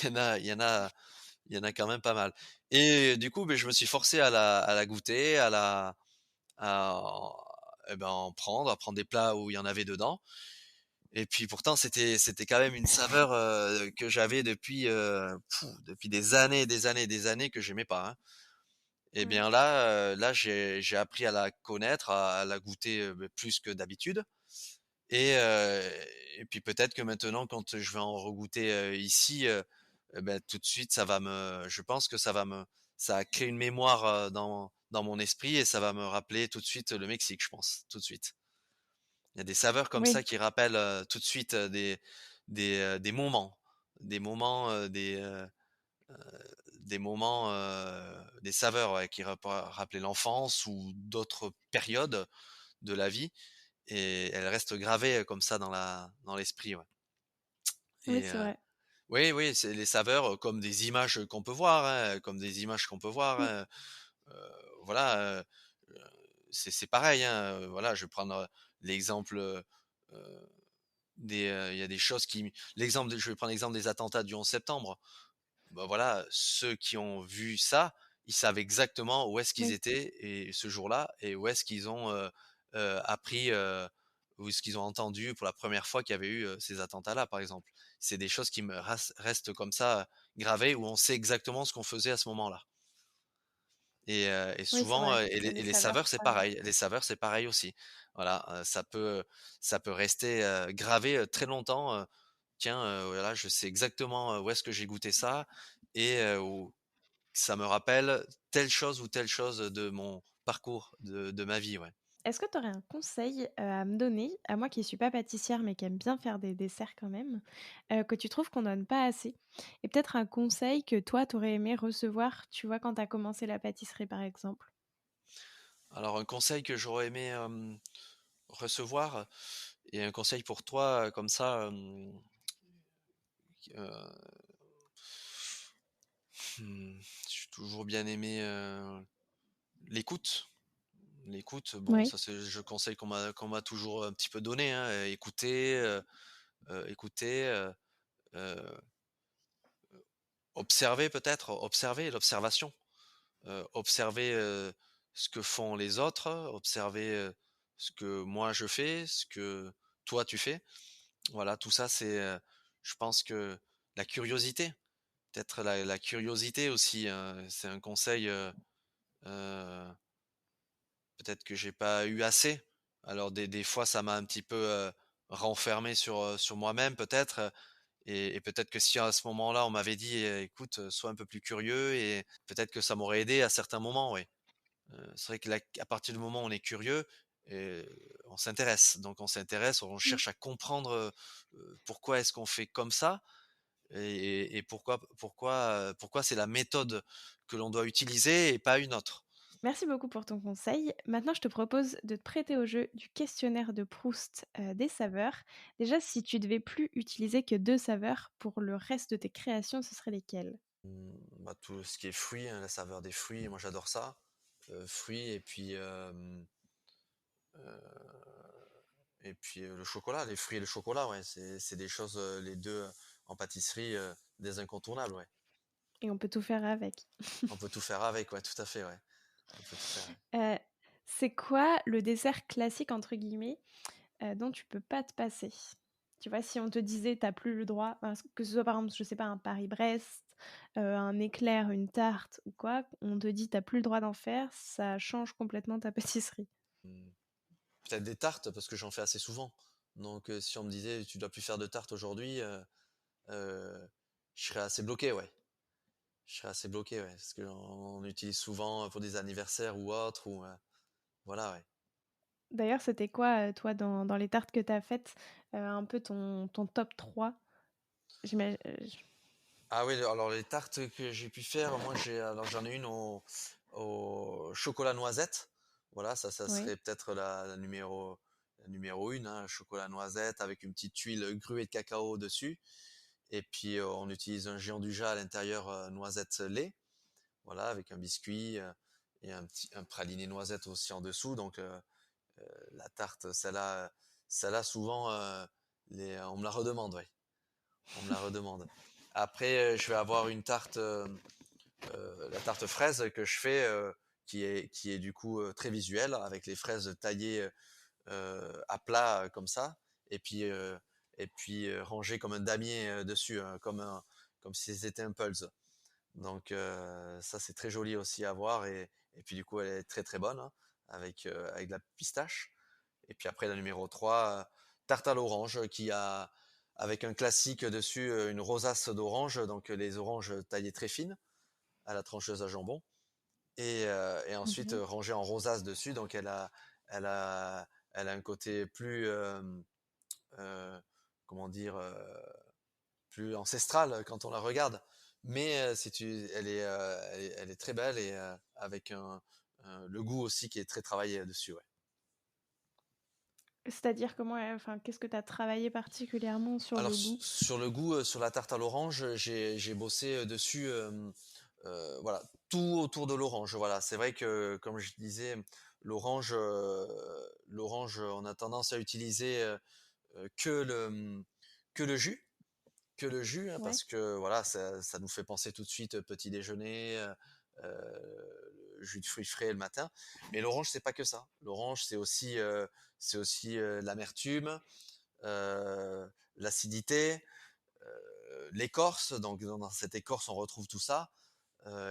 il y en a quand même pas mal et du coup, beh, je me suis forcé à la goûter, à en à prendre des plats où il y en avait dedans et puis pourtant c'était quand même une saveur, que j'avais depuis, depuis des années, des années, des années que j'aimais pas, hein et Ouais. bien là, là j'ai appris à la connaître, à la goûter, plus que d'habitude et heu et puis peut-être que maintenant quand je vais en regoûter, ici, tout de suite je pense que ça a créé une mémoire, dans mon esprit et ça va me rappeler tout de suite le Mexique, je pense, tout de suite. Il y a des saveurs comme ça Oui, qui rappellent, tout de suite, des moments, des moments, des moments, des saveurs, ouais, qui rappelaient l'enfance ou d'autres périodes de la vie et elles restent gravées, comme ça dans l'esprit, ouais oui, et c'est vrai. oui, oui, c'est les saveurs, comme des images qu'on peut voir, hein, comme des images qu'on peut voir, Mmh. hein, voilà, heu, c'est pareil, hein, voilà, je vais prendre, l'exemple, il y a des choses qui je vais prendre l'exemple des attentats du 11 septembre. Bah, voilà, ceux qui ont vu ça, ils savent exactement où est-ce qu'ils Oui, étaient et ce jour-là et où est-ce qu'ils ont, appris, où est-ce qu'ils ont entendu pour la première fois qu'il y avait eu, ces attentats-là, par exemple. C'est des choses qui me restent comme ça, gravées, où on sait exactement ce qu'on faisait à ce moment-là et oui, c'est souvent, vrai. Les et les saveurs, saveurs, c'est ça pareil. Les saveurs, c'est pareil aussi. Voilà, ça peut rester, gravé, très longtemps, tiens, voilà, je sais exactement, où est-ce que j'ai goûté ça et où ça me rappelle telle chose ou telle chose de mon parcours, de ma vie, ouais. Est-ce que tu aurais un conseil, à me donner, à moi qui suis pas pâtissière, mais qui aime bien faire des desserts quand même, que tu trouves qu'on donne pas assez? Et peut-être un conseil que toi, tu aurais aimé recevoir, tu vois, quand tu as commencé la pâtisserie, par exemple? Alors un conseil que j'aurais aimé, recevoir et un conseil pour toi, comme ça, heu, j'ai toujours bien aimé, l'écoute. L'écoute, bon, Oui, ça c'est le conseil qu'on m'a toujours un petit peu donné, hein, écouter, écouter, heu, observer peut-être, observer l'observation. Observer, ce que font les autres, observer, ce que moi je fais, ce que toi tu fais. Voilà, tout ça c'est, je pense que la curiosité, peut-être la curiosité aussi, c'est un conseil, heu, peut-être que j'ai pas eu assez. Alors des fois ça m'a un petit peu, renfermé sur moi-même peut-être, et peut-être que si à ce moment-là on m'avait dit: «Écoute, sois un peu plus curieux» et peut-être que ça m'aurait aidé à certains moments, oui. C'est vrai que là, à partir du moment où on est curieux, on s'intéresse. Donc on s'intéresse, on mmh. cherche à comprendre, pourquoi est-ce qu'on fait comme ça et pourquoi c'est la méthode que l'on doit utiliser et pas une autre. Merci beaucoup pour ton conseil. Maintenant, je te propose de te prêter au jeu du questionnaire de Proust, des saveurs. Déjà, si tu devais plus utiliser que 2 saveurs pour le reste de tes créations, ce seraient lesquelles? Tout ce qui est fruits, hein, la saveur des fruits, moi j'adore ça. Fruits et puis, le chocolat, les fruits et le chocolat, ouais, c'est des choses, les 2 en pâtisserie, des incontournables, ouais. Et on peut tout faire avec. On peut tout faire avec, ouais, tout à fait, ouais. On peut tout faire. Heu, c'est quoi le dessert «classique» entre guillemets, dont tu peux pas te passer? Tu vois, si on te disait: «Tu plus le droit», enfin, que ce soit par exemple, je sais pas, un Paris-Brest, un éclair, une tarte ou quoi, on te dit: «Tu plus le droit d'en faire», ça change complètement ta pâtisserie. Mmh, peut-être des tartes parce que j'en fais assez souvent. Donc si on me disait: «Tu dois plus faire de tartes aujourd'hui», heu, je serais assez bloqué, ouais. Je serais assez bloqué, ouais, parce qu'on utilise souvent pour des anniversaires ou autres ou voilà, ouais. D'ailleurs, c'était quoi, toi, dans les tartes que tu as faites, un peu ton top 3? J Ah oui, alors les tartes que j'ai pu faire, moi j'en ai une au chocolat noisette. Voilà, ça oui. serait peut-être la numéro 1, hein, chocolat noisette avec une petite tuile gruée de cacao dessus. Et puis on utilise un géant du jas à l'intérieur, noisette lait. Voilà, avec un biscuit et un praliné noisette aussi en dessous. Donc la tarte, celle-là souvent on me la redemande, ouais. On me la redemande. Après, je vais avoir une tarte, la tarte fraise que je fais, qui est du coup très visuelle, avec les fraises taillées à plat comme ça, et puis, rangées comme un damier dessus, comme si c'était un pulse. Donc ça c'est très joli aussi à voir, et puis du coup elle est très très bonne, hein, avec de la pistache. Et puis après la numéro 3, tarte à l'orange qui a avec un classique dessus, une rosace d'orange, donc les oranges taillées très fines à la trancheuse à jambon, et ensuite OK. rangée en rosace dessus, donc elle a elle a un côté plus comment dire, plus ancestrale quand on la regarde. Mais elle est très belle, et avec le goût aussi qui est très travaillé dessus. Ouais. C'est-à-dire comment, enfin, qu'est-ce que tu as travaillé particulièrement sur Alors le goût? sur le goût, sur la tarte à l'orange, j'ai bossé dessus, voilà, tout autour de l'orange. Voilà, c'est vrai que comme je disais, l'orange, on a tendance à utiliser que que le jus. Que le jus, hein, Ouais. parce que voilà, ça nous fait penser tout de suite petit déjeuner, jus de fruits frais le matin. Mais l'orange, c'est pas que ça. L'orange, c'est aussi l'amertume, euh, l'acidité, l'écorce. Donc dans cette écorce, on retrouve tout ça.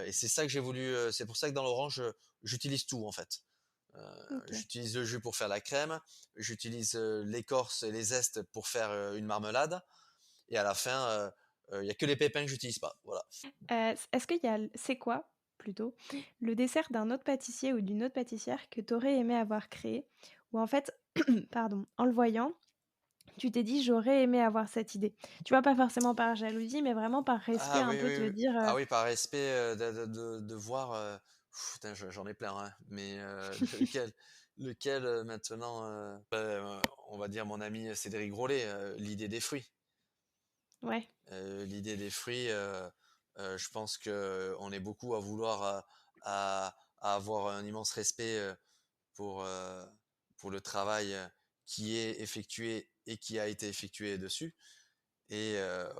Et c'est ça que j'ai voulu. C'est pour ça que dans l'orange, j'utilise tout en fait. OK. J'utilise le jus pour faire la crème, j'utilise l'écorce et les zestes pour faire une marmelade, et à la fin, il y a que les pépins que j'utilise pas. Voilà. Est-ce qu'il y a c'est quoi, plutôt, le dessert d'un autre pâtissier ou d'une autre pâtissière que tu aurais aimé avoir créé? Ou en fait, pardon, en le voyant, tu t'es dit: «J'aurais aimé avoir cette idée». Tu vois, pas forcément par jalousie, mais vraiment par respect, Ah un oui, peu oui, te oui. dire, Ah oui, par respect, de voir, putain, j'en ai plein, hein, mais lequel maintenant, on va dire mon ami Cédric Grolet, l'idée des fruits. ouais, L'idée des fruits, je pense qu'on est beaucoup à vouloir à avoir un immense respect pour, euh, pour le travail qui est effectué et qui a été effectué dessus. Et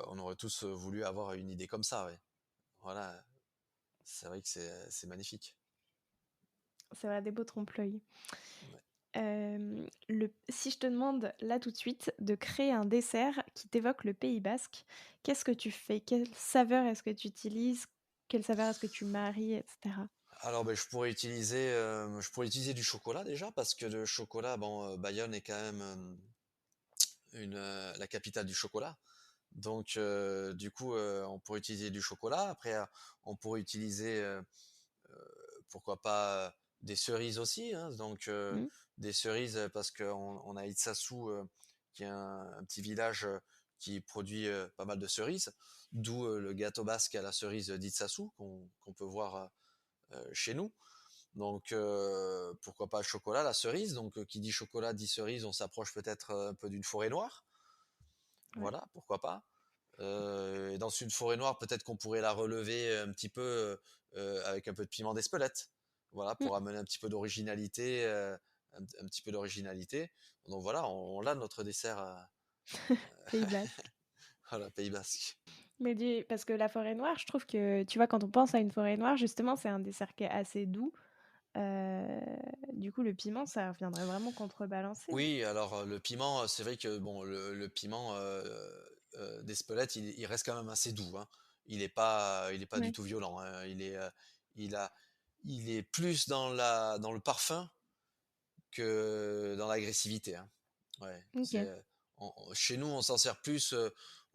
on aurait tous voulu avoir une idée comme ça, ouais. Voilà, c'est vrai que c'est magnifique. c'est vrai, des beaux trompe-l'œil. Ouais. Le si je te demande, là, tout de suite, de créer un dessert qui t'évoque le Pays basque, qu'est-ce que tu fais? Quelle saveur est-ce que tu utilises? Quelle saveur est-ce que tu maries et cetera? Alors, ben, je pourrais utiliser du chocolat déjà, parce que le chocolat, bon, Bayonne est quand même la capitale du chocolat. Donc, du coup, on pourrait utiliser du chocolat. Après, on pourrait utiliser, pourquoi pas, des cerises aussi, hein. Donc, Mmh, des cerises, parce qu'on a Itsasou, qui est un petit village qui produit pas mal de cerises, d'où le gâteau basque à la cerise d'Itsasou qu'on peut voir chez nous. Donc, pourquoi pas le chocolat, la cerise. Donc, qui dit chocolat dit cerise, on s'approche peut-être un peu d'une forêt noire. ouais. Voilà, pourquoi pas. Et dans une forêt noire, peut-être qu'on pourrait la relever un petit peu avec un peu de piment d'Espelette. Voilà, Mmh, pour amener un petit peu d'originalité, un petit peu d'originalité. Donc voilà, on l'a notre dessert Pays basque. à Pays Basque. Mais parce que la forêt noire, je trouve que, tu vois, quand on pense à une forêt noire, justement, c'est un dessert qui est assez doux. heu, du coup, le piment, ça viendrait vraiment contrebalancer. Oui, alors, le piment, c'est vrai que bon, le piment, d'Espelette, il reste quand même assez doux, hein. Il est pas du Ouais. tout violent, hein. Il a il est plus dans le parfum que dans l'agressivité, hein. Ouais, OK. chez nous, on s'en sert plus,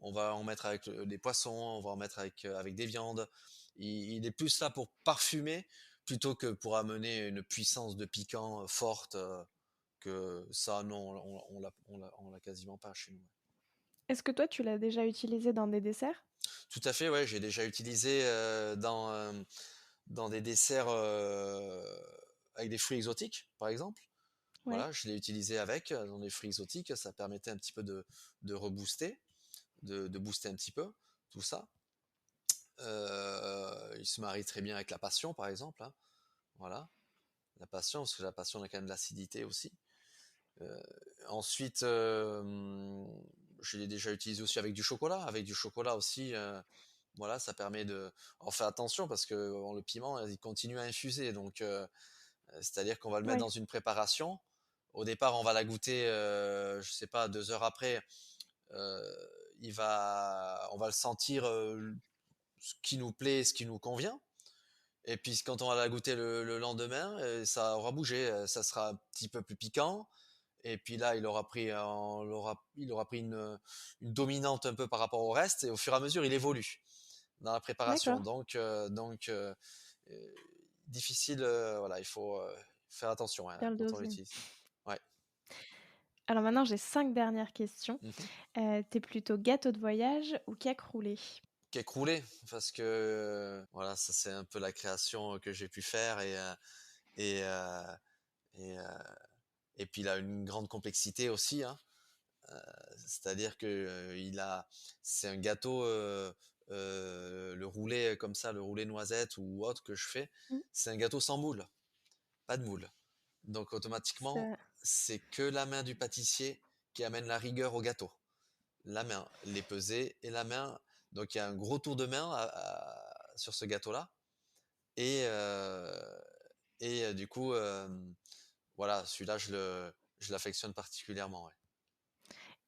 on va en mettre avec, des poissons, on va en mettre avec des viandes. Il est plus là pour parfumer plutôt que pour amener une puissance de piquant, forte, que ça non, on l'a quasiment pas chez nous. Est-ce que toi, tu l'as déjà utilisé dans des desserts? Tout à fait, ouais, j'ai déjà utilisé, dans des desserts, avec des fruits exotiques, par exemple. Ouais. Voilà, je l'ai utilisé avec, dans des fruits exotiques, ça permettait un petit peu de rebooster, de booster un petit peu tout ça. Il se marie très bien avec la passion, par exemple, hein, voilà. La passion, parce que la passion, on a quand même de l'acidité aussi. Heu, ensuite, je l'ai déjà utilisé aussi avec du chocolat. Avec du chocolat aussi, voilà, ça permet de alors fait attention parce que bon, le piment, il continue à infuser donc c'est-à-dire qu'on va le mettre Ouais. dans une préparation. Au départ, on va la goûter, je sais pas, 2 heures après, on va le sentir, ce qui nous plaît, ce qui nous convient. Et puis quand on va la goûter le lendemain, ça aura bougé, ça sera un petit peu plus piquant. Et puis là, il aura pris une dominante un peu par rapport au reste. Et au fur et à mesure, il évolue dans la préparation. D'accord. Donc, euh, difficile. Voilà, il faut faire attention, hein, Faire le quand on dosing. l'utilise. Ouais. Alors maintenant, j'ai 5 dernières questions. Mhm. Tu plutôt gâteau de voyage ou cake roulé? Cake roulé, parce que voilà, ça c'est un peu la création que j'ai pu faire et euh, et, euh, et puis il a une grande complexité aussi, hein. C'est-à-dire que c'est un gâteau, le roulé comme ça, le roulé noisette ou autre que je fais, Mmh. c'est un gâteau sans moule, pas de moule. Donc automatiquement, Ça c'est que la main du pâtissier qui amène la rigueur au gâteau. La main, les pesées et la main. Donc il y a un gros tour de main sur ce gâteau-là. Et du coup, voilà, celui-là, je l'affectionne particulièrement. Ouais.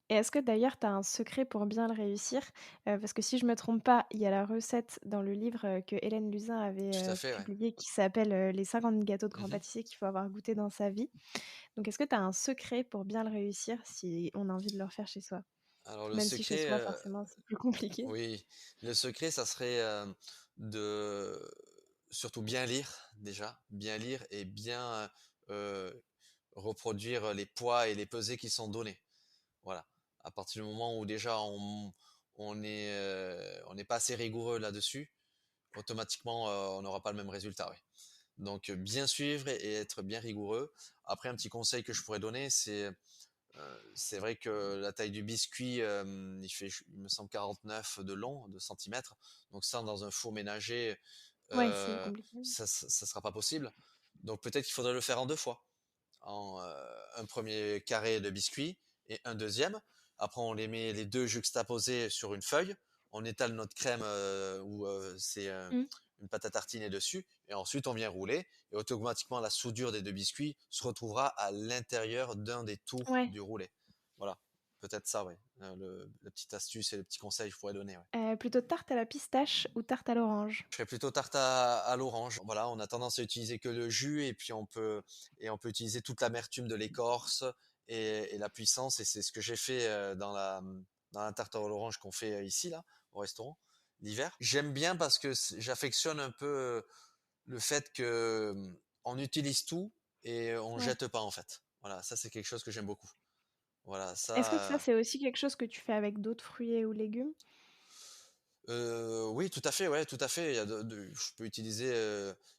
et est-ce que d'ailleurs tu as un secret pour bien le réussir? Parce que si je me trompe pas, il y a la recette dans le livre, que Hélène Luzin avait, Tout à fait, ouais. publié qui s'appelle, «Les 50 gâteaux de grands Mhm. pâtissiers qu'il faut avoir goûté dans sa vie». Donc est-ce que tu as un secret pour bien le réussir si on a envie de le refaire chez soi? Alors le Même si chez secret, soi forcément c'est plus compliqué. oui, le secret, ça serait de surtout bien lire déjà, bien lire et bien reproduire les poids et les pesées qui sont donnés. Voilà. À partir du moment où déjà on n'est pas assez rigoureux là-dessus, automatiquement on n'aura pas le même résultat. Ouais. Donc bien suivre et être bien rigoureux. Après, un petit conseil que je pourrais donner, c'est vrai que la taille du biscuit, il me semble 49 de long, de centimètres. Donc ça, dans un four ménager, Ouais, c'est euh, compliqué. ça sera pas possible. Donc peut-être qu'il faudrait le faire en deux fois. Un premier carré de biscuit et un deuxième. Après, on les met les deux juxtaposés sur une feuille. On étale notre crème où c'est Mmh. une pâte à tartiner dessus. Et ensuite, on vient rouler. Et automatiquement, la soudure des deux biscuits se retrouvera à l'intérieur d'un des tours Ouais. du roulet. Voilà. Peut-être ça, oui. La petite astuce et le petit conseil que je pourrais donner. Ouais. Plutôt tarte à la pistache ou tarte à l'orange? Je ferais plutôt tarte à l'orange. Voilà, on a tendance à utiliser que le jus et puis on peut utiliser toute l'amertume de l'écorce et la puissance. Et c'est ce que j'ai fait dans la tarte à l'orange qu'on fait ici, là, au restaurant, l'hiver. J'aime bien parce que j'affectionne un peu le fait que on utilise tout et on Ouais. jette pas, en fait. Voilà, ça, c'est quelque chose que j'aime beaucoup. Voilà, Est-ce que ça, ça. c'est aussi quelque chose que tu fais avec d'autres fruits ou légumes? Oui, tout à fait, ouais, tout à fait. Il y a je peux utiliser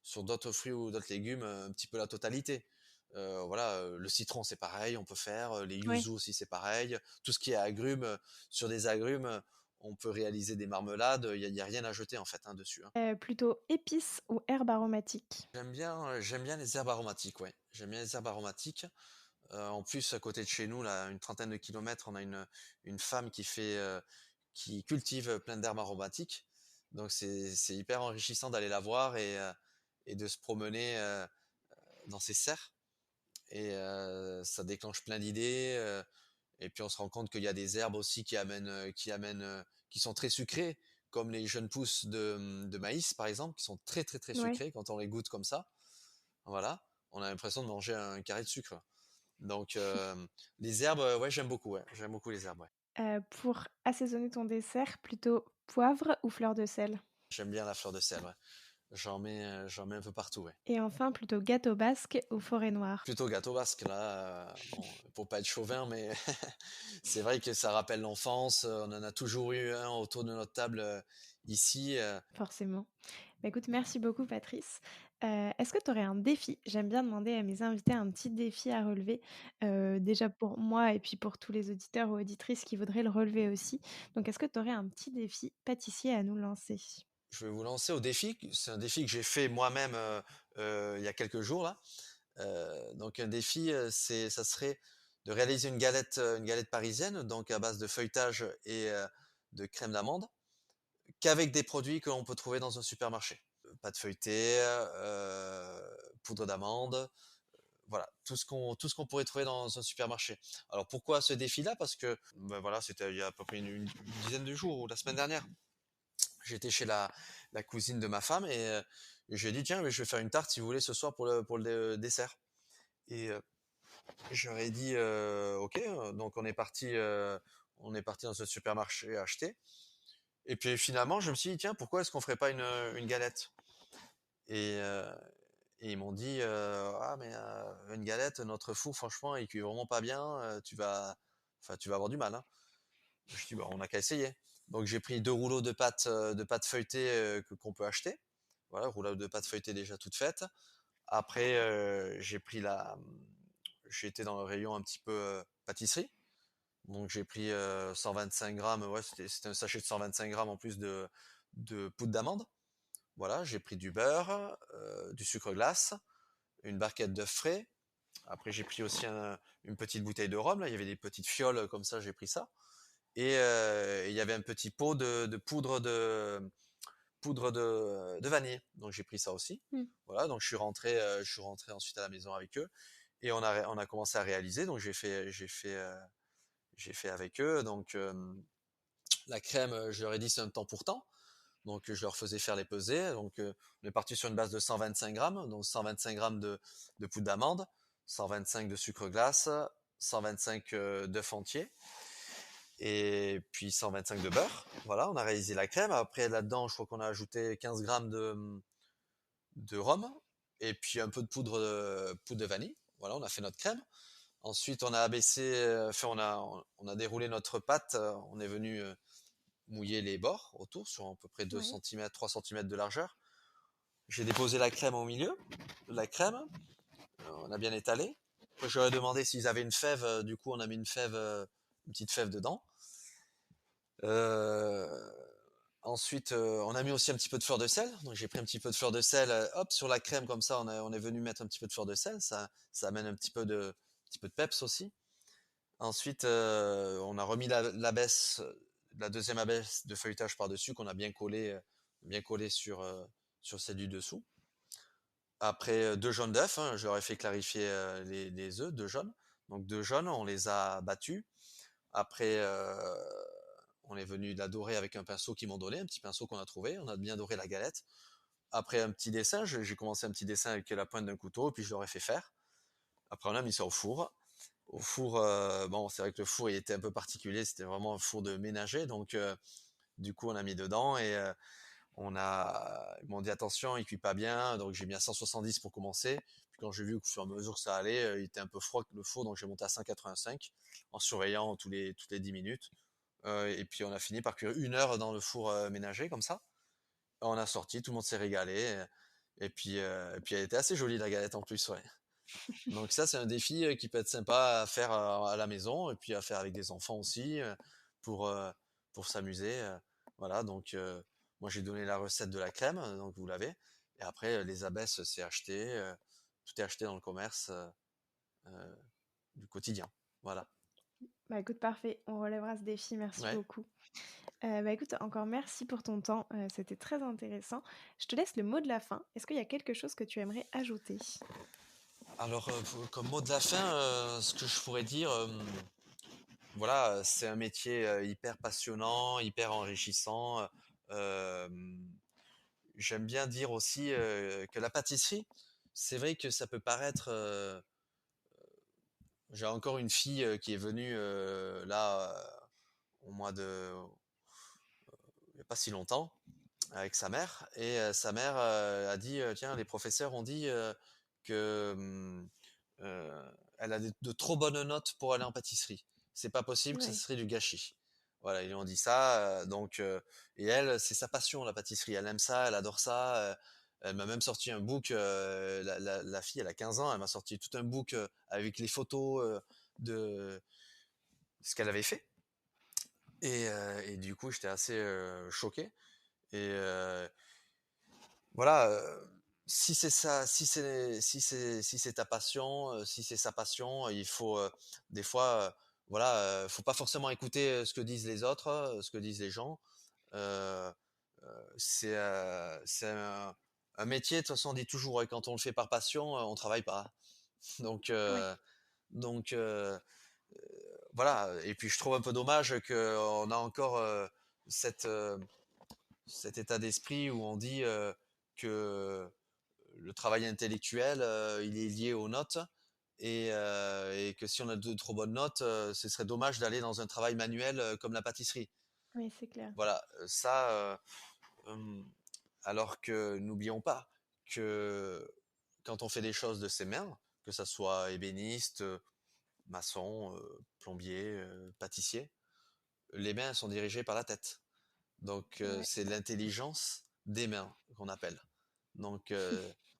sur d'autres fruits ou d'autres légumes un petit peu la totalité. Voilà, le citron c'est pareil, on peut faire. Les Ouais. yuzu aussi c'est pareil. Tout ce qui est agrumes, sur des agrumes, on peut réaliser des marmelades. Il y a rien à jeter en fait hein, dessus. Hein. Plutôt épices ou herbes aromatiques? J'aime bien les herbes aromatiques, ouais. J'aime bien les herbes aromatiques. En plus, à côté de chez nous, là, une trentaine de kilomètres, on a une femme qui cultive plein d'herbes aromatiques. Donc c'est hyper enrichissant d'aller la voir et de se promener. dans ces serres et ça déclenche plein d'idées, et puis on se rend compte qu'il y a des herbes aussi qui sont très sucrées, comme les jeunes pousses de maïs, par exemple, qui sont très, très, très Ouais. sucrées quand on les goûte comme ça. Voilà, on a l'impression de manger un carré de sucre. Donc les herbes, ouais, j'aime beaucoup les herbes, ouais. Pour assaisonner ton dessert, plutôt poivre ou fleur de sel? J'aime bien la fleur de sel, ouais. J'en mets un peu partout, ouais. Et enfin, plutôt gâteau basque ou forêt noire? Plutôt gâteau basque là, bon, pour pas être chauvin, mais c'est vrai que ça rappelle l'enfance, on en a toujours eu un autour de notre table, ici, Forcément. Bah, écoute, merci beaucoup Patrice. Est-ce que tu aurais un défi? J'aime bien demander à mes invités un petit défi à relever, déjà pour moi et puis pour tous les auditeurs ou auditrices qui voudraient le relever aussi. Donc est-ce que tu aurais un petit défi pâtissier à nous lancer? je vais vous lancer au défi. C'est un défi que j'ai fait moi-même, il y a quelques jours là. Donc un défi, ça serait de réaliser une galette parisienne, donc à base de feuilletage et de crème d'amande, qu'avec des produits que l'on peut trouver dans un supermarché. Pâte feuilletée, poudre d'amande, voilà, tout ce qu'on pourrait trouver dans un supermarché. Alors pourquoi ce défi-là? Parce que, bah, voilà, c'était il y a à peu près une dizaine de jours ou la semaine dernière. J'étais chez la cousine de ma femme et je lui ai dit: «Tiens, mais je vais faire une tarte si vous voulez ce soir pour le dessert» et je leur ai dit: «OK», donc on est parti dans ce supermarché acheter et puis finalement, je me suis dit: «Tiens, pourquoi est-ce qu'on ferait pas une galette?» et heu et ils m'ont dit: «Ah mais une galette, notre four franchement, il cuit vraiment pas bien, tu vas avoir du mal, hein». Je dis: «Bah, on n'a qu'à essayer». Donc j'ai pris 2 rouleaux de pâte feuilletée, que qu'on peut acheter. Voilà, rouleau de pâte feuilletée déjà toute faite. Après, j'ai été dans le rayon un petit peu, pâtisserie. Donc j'ai pris, 125 grammes, ouais, c'était un sachet de 125 grammes en plus de poudre d'amande. Voilà, j'ai pris du beurre, du sucre glace, une barquette d'œufs frais. Après j'ai pris aussi une petite bouteille de rhum, là, il y avait des petites fioles comme ça, j'ai pris ça. Et il y avait un petit pot de poudre de vanille. Donc j'ai pris ça aussi. Mmh. Voilà, donc je suis rentré ensuite à la maison avec eux et on a commencé à réaliser. Donc j'ai fait avec eux. Donc la crème, je leur ai dit c'est un temps pour temps. Donc je leur faisais faire les pesées. Donc on est parti sur une base de 125 grammes. Donc 125 grammes de poudre d'amande, 125 de sucre glace, 125 d'œufs entiers et puis 125 de beurre. Voilà, on a réalisé la crème. Après, là-dedans, je crois qu'on a ajouté 15 grammes de rhum et puis un peu de poudre de vanille. Voilà, on a fait notre crème. Ensuite, on a abaissé, enfin, on a déroulé notre pâte. On est venu mouiller les bords autour sur à peu près 2 Ouais. cm, 3 cm de largeur. J'ai déposé la crème au milieu, la crème. On a bien étalé. Après, je leur ai demandé s'ils avaient une fève. Du coup, on a mis une petite fève dedans. Euh, Ensuite, on a mis aussi un petit peu de fleur de sel. Donc j'ai pris un petit peu de fleur de sel, hop, sur la crème comme ça. On est venu mettre un petit peu de fleur de sel. Ça amène un petit peu de peps aussi. Ensuite, on a remis la deuxième abaisse de feuilletage par-dessus qu'on a bien collé sur celle du dessous. Après, deux jaunes d'œufs, hein, je leur ai fait clarifier les œufs, deux jaunes. Donc deux jaunes, on les a battus. Après, on est venu la dorer avec un pinceau qu'ils m'ont donné, un petit pinceau qu'on a trouvé. On a bien doré la galette. Après un petit dessin, j'ai commencé un petit dessin avec la pointe d'un couteau, puis je leur ai fait faire. Après, on a mis ça au four. Au four, bon, c'est vrai que le four il était un peu particulier, c'était vraiment un four de ménager, donc du coup, on a mis dedans et ils m'ont dit attention, il cuit pas bien, donc j'ai mis à 170 pour commencer. Puis quand j'ai vu qu'au fur et à mesure que ça allait, il était un peu froid le four, donc j'ai monté à 185 en surveillant toutes les 10 minutes. Et puis on a fini par cuire une heure dans le four ménager comme ça. On a sorti, tout le monde s'est régalé. Et puis elle était assez jolie la galette en plus, ouais. Donc ça c'est un défi qui peut être sympa à faire à la maison et puis à faire avec des enfants aussi pour euh, pour s'amuser. Voilà, donc moi j'ai donné la recette de la crème, donc vous l'avez. Et après les abesses c'est acheté, tout est acheté dans le commerce euh, du quotidien. Voilà. Bah, écoute, parfait, on relèvera ce défi, merci Ouais. beaucoup. Bah, écoute, encore merci pour ton temps, c'était très intéressant. Je te laisse le mot de la fin. Est-ce qu'il y a quelque chose que tu aimerais ajouter? Alors, comme mot de la fin, ce que je pourrais dire, voilà, c'est un métier, hyper passionnant, hyper enrichissant, j'aime bien dire aussi, que la pâtisserie, c'est vrai que ça peut paraître, j'ai encore une fille, qui est venue, là, au mois de il y a pas si longtemps, avec sa mère et sa mère, a dit, «Tiens, les professeurs ont dit, que, heu, elle a de trop bonnes notes pour aller en pâtisserie. C'est pas possible, que ce Ouais, serait du gâchis». Voilà, ils lui ont dit ça, donc et elle, c'est sa passion la pâtisserie. Elle aime ça, elle adore ça, elle m'a même sorti un book, la fille, elle a 15 ans, elle m'a sorti tout un book, avec les photos, de ce qu'elle avait fait et du coup, j'étais assez, choqué et voilà, si c'est ça, si c'est ta passion, si c'est sa passion, il faut, des fois, voilà, faut pas forcément écouter, ce que disent les autres, ce que disent les gens. Heu c'est un métier, de toute façon, on dit toujours, quand on le fait par passion, on travaille pas. Donc ouais, heu donc heu voilà, et puis je trouve un peu dommage qu'on a encore, cette, cet état d'esprit où on dit, que le travail intellectuel, il est lié aux notes et que si on a de trop bonnes notes, ce serait dommage d'aller dans un travail manuel, comme la pâtisserie. oui, c'est clair. Voilà, ça, alors que n'oublions pas que quand on fait des choses de ses mains, que ça soit ébéniste, maçon, plombier, pâtissier, les mains sont dirigées par la tête. Donc Ouais, c'est l'intelligence des mains qu'on appelle. Donc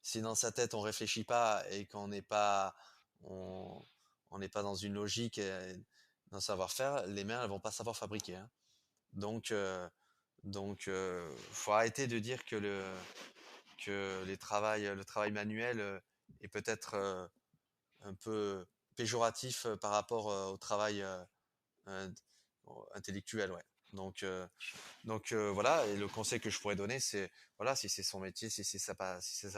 si dans sa tête on réfléchit pas et qu'on n'est pas on on n'est pas dans une logique et d'un savoir-faire, les mains elles vont pas savoir fabriquer, hein. Donc faut arrêter de dire que le travail manuel, est peut-être, un peu péjoratif, par rapport, au travail, int intellectuel, ouais. Donc heu voilà, et le conseil que je pourrais donner, c'est voilà, si c'est son métier, si c'est sa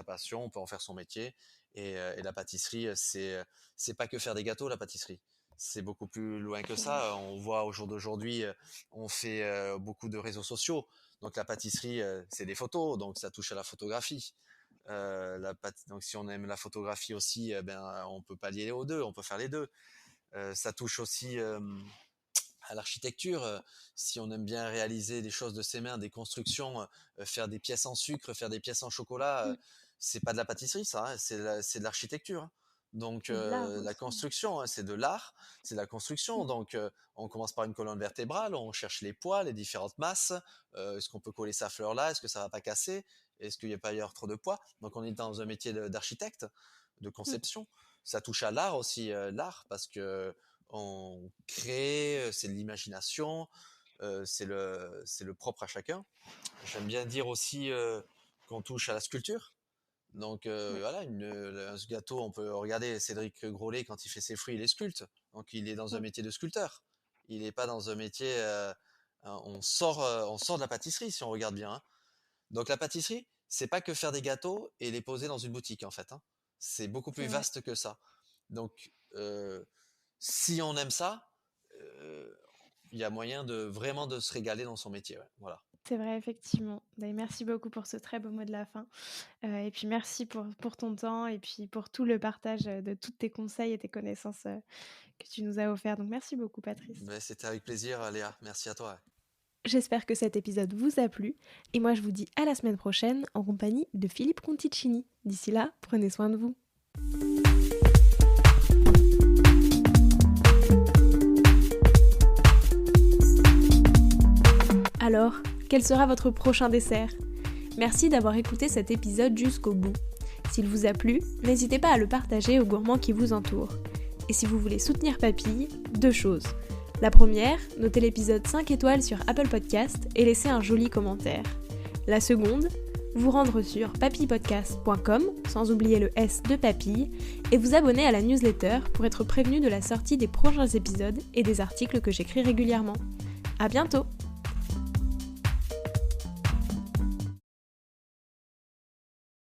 passion, on peut en faire son métier et la pâtisserie, c'est pas que faire des gâteaux, la pâtisserie. C'est beaucoup plus loin que c'est vrai. ça. On voit au jour d'aujourd'hui, on fait, beaucoup de réseaux sociaux. Donc la pâtisserie, c'est des photos, donc ça touche à la photographie. Donc si on aime la photographie aussi, ben, on peut pallier aux 2, on peut faire les 2. Ça touche aussi, à l'architecture, si on aime bien réaliser des choses de ses mains, des constructions, faire des pièces en sucre, faire des pièces en chocolat, Mmh. c'est pas de la pâtisserie ça, hein, c'est de l'architecture, hein. Donc C'est de l'art la aussi. construction, hein, c'est de l'art, c'est de la construction. Mmh. Donc on commence par une colonne vertébrale, on cherche les poids, les différentes masses, est-ce qu'on peut coller sa fleur là? Est-ce que ça va pas casser? Est-ce qu'il y a pas y avoir trop de poids? Donc on est dans un métier d'architecte, de Mmh. conception. Ça touche à l'art aussi, l'art parce que on crée, c'est de l'imagination, c'est le propre à chacun. J'aime bien dire aussi, qu'on touche à la sculpture. Donc Ouais. voilà, un gâteau, on peut regarder Cédric Grolet quand il fait ses fruits, il les sculpte. Donc il est dans un Mmh. métier de sculpteur. Il n'est pas dans un métier, on sort de la pâtisserie si on regarde bien, hein. Donc la pâtisserie, c'est pas que faire des gâteaux et les poser dans une boutique en fait, hein. C'est beaucoup plus C'est vrai. vaste que ça. Donc si on aime ça, heu, il y a moyen de vraiment de se régaler dans son métier, ouais, voilà. C'est vrai, effectivement. Beh, merci beaucoup pour ce très beau mot de la fin. Et puis merci pour ton temps et puis pour tout le partage, de tous tes conseils et tes connaissances, que tu nous as offerts. Donc merci beaucoup, Patrice. Mais c'était avec plaisir, Léa. Merci à toi. J'espère que cet épisode vous a plu et moi je vous dis à la semaine prochaine en compagnie de Philippe Conticini. D'ici là, prenez soin de vous. Alors, quel sera votre prochain dessert? Merci d'avoir écouté cet épisode jusqu'au bout. S'il vous a plu, n'hésitez pas à le partager aux gourmands qui vous entourent. Et si vous voulez soutenir Papille, 2 choses. La première, notez l'épisode 5 étoiles sur Apple Podcast et laissez un joli commentaire. La seconde, vous rendre sur papillepodcast.com, sans oublier le S de Papille, et vous abonner à la newsletter pour être prévenu de la sortie des prochains épisodes et des articles que j'écris régulièrement. À bientôt!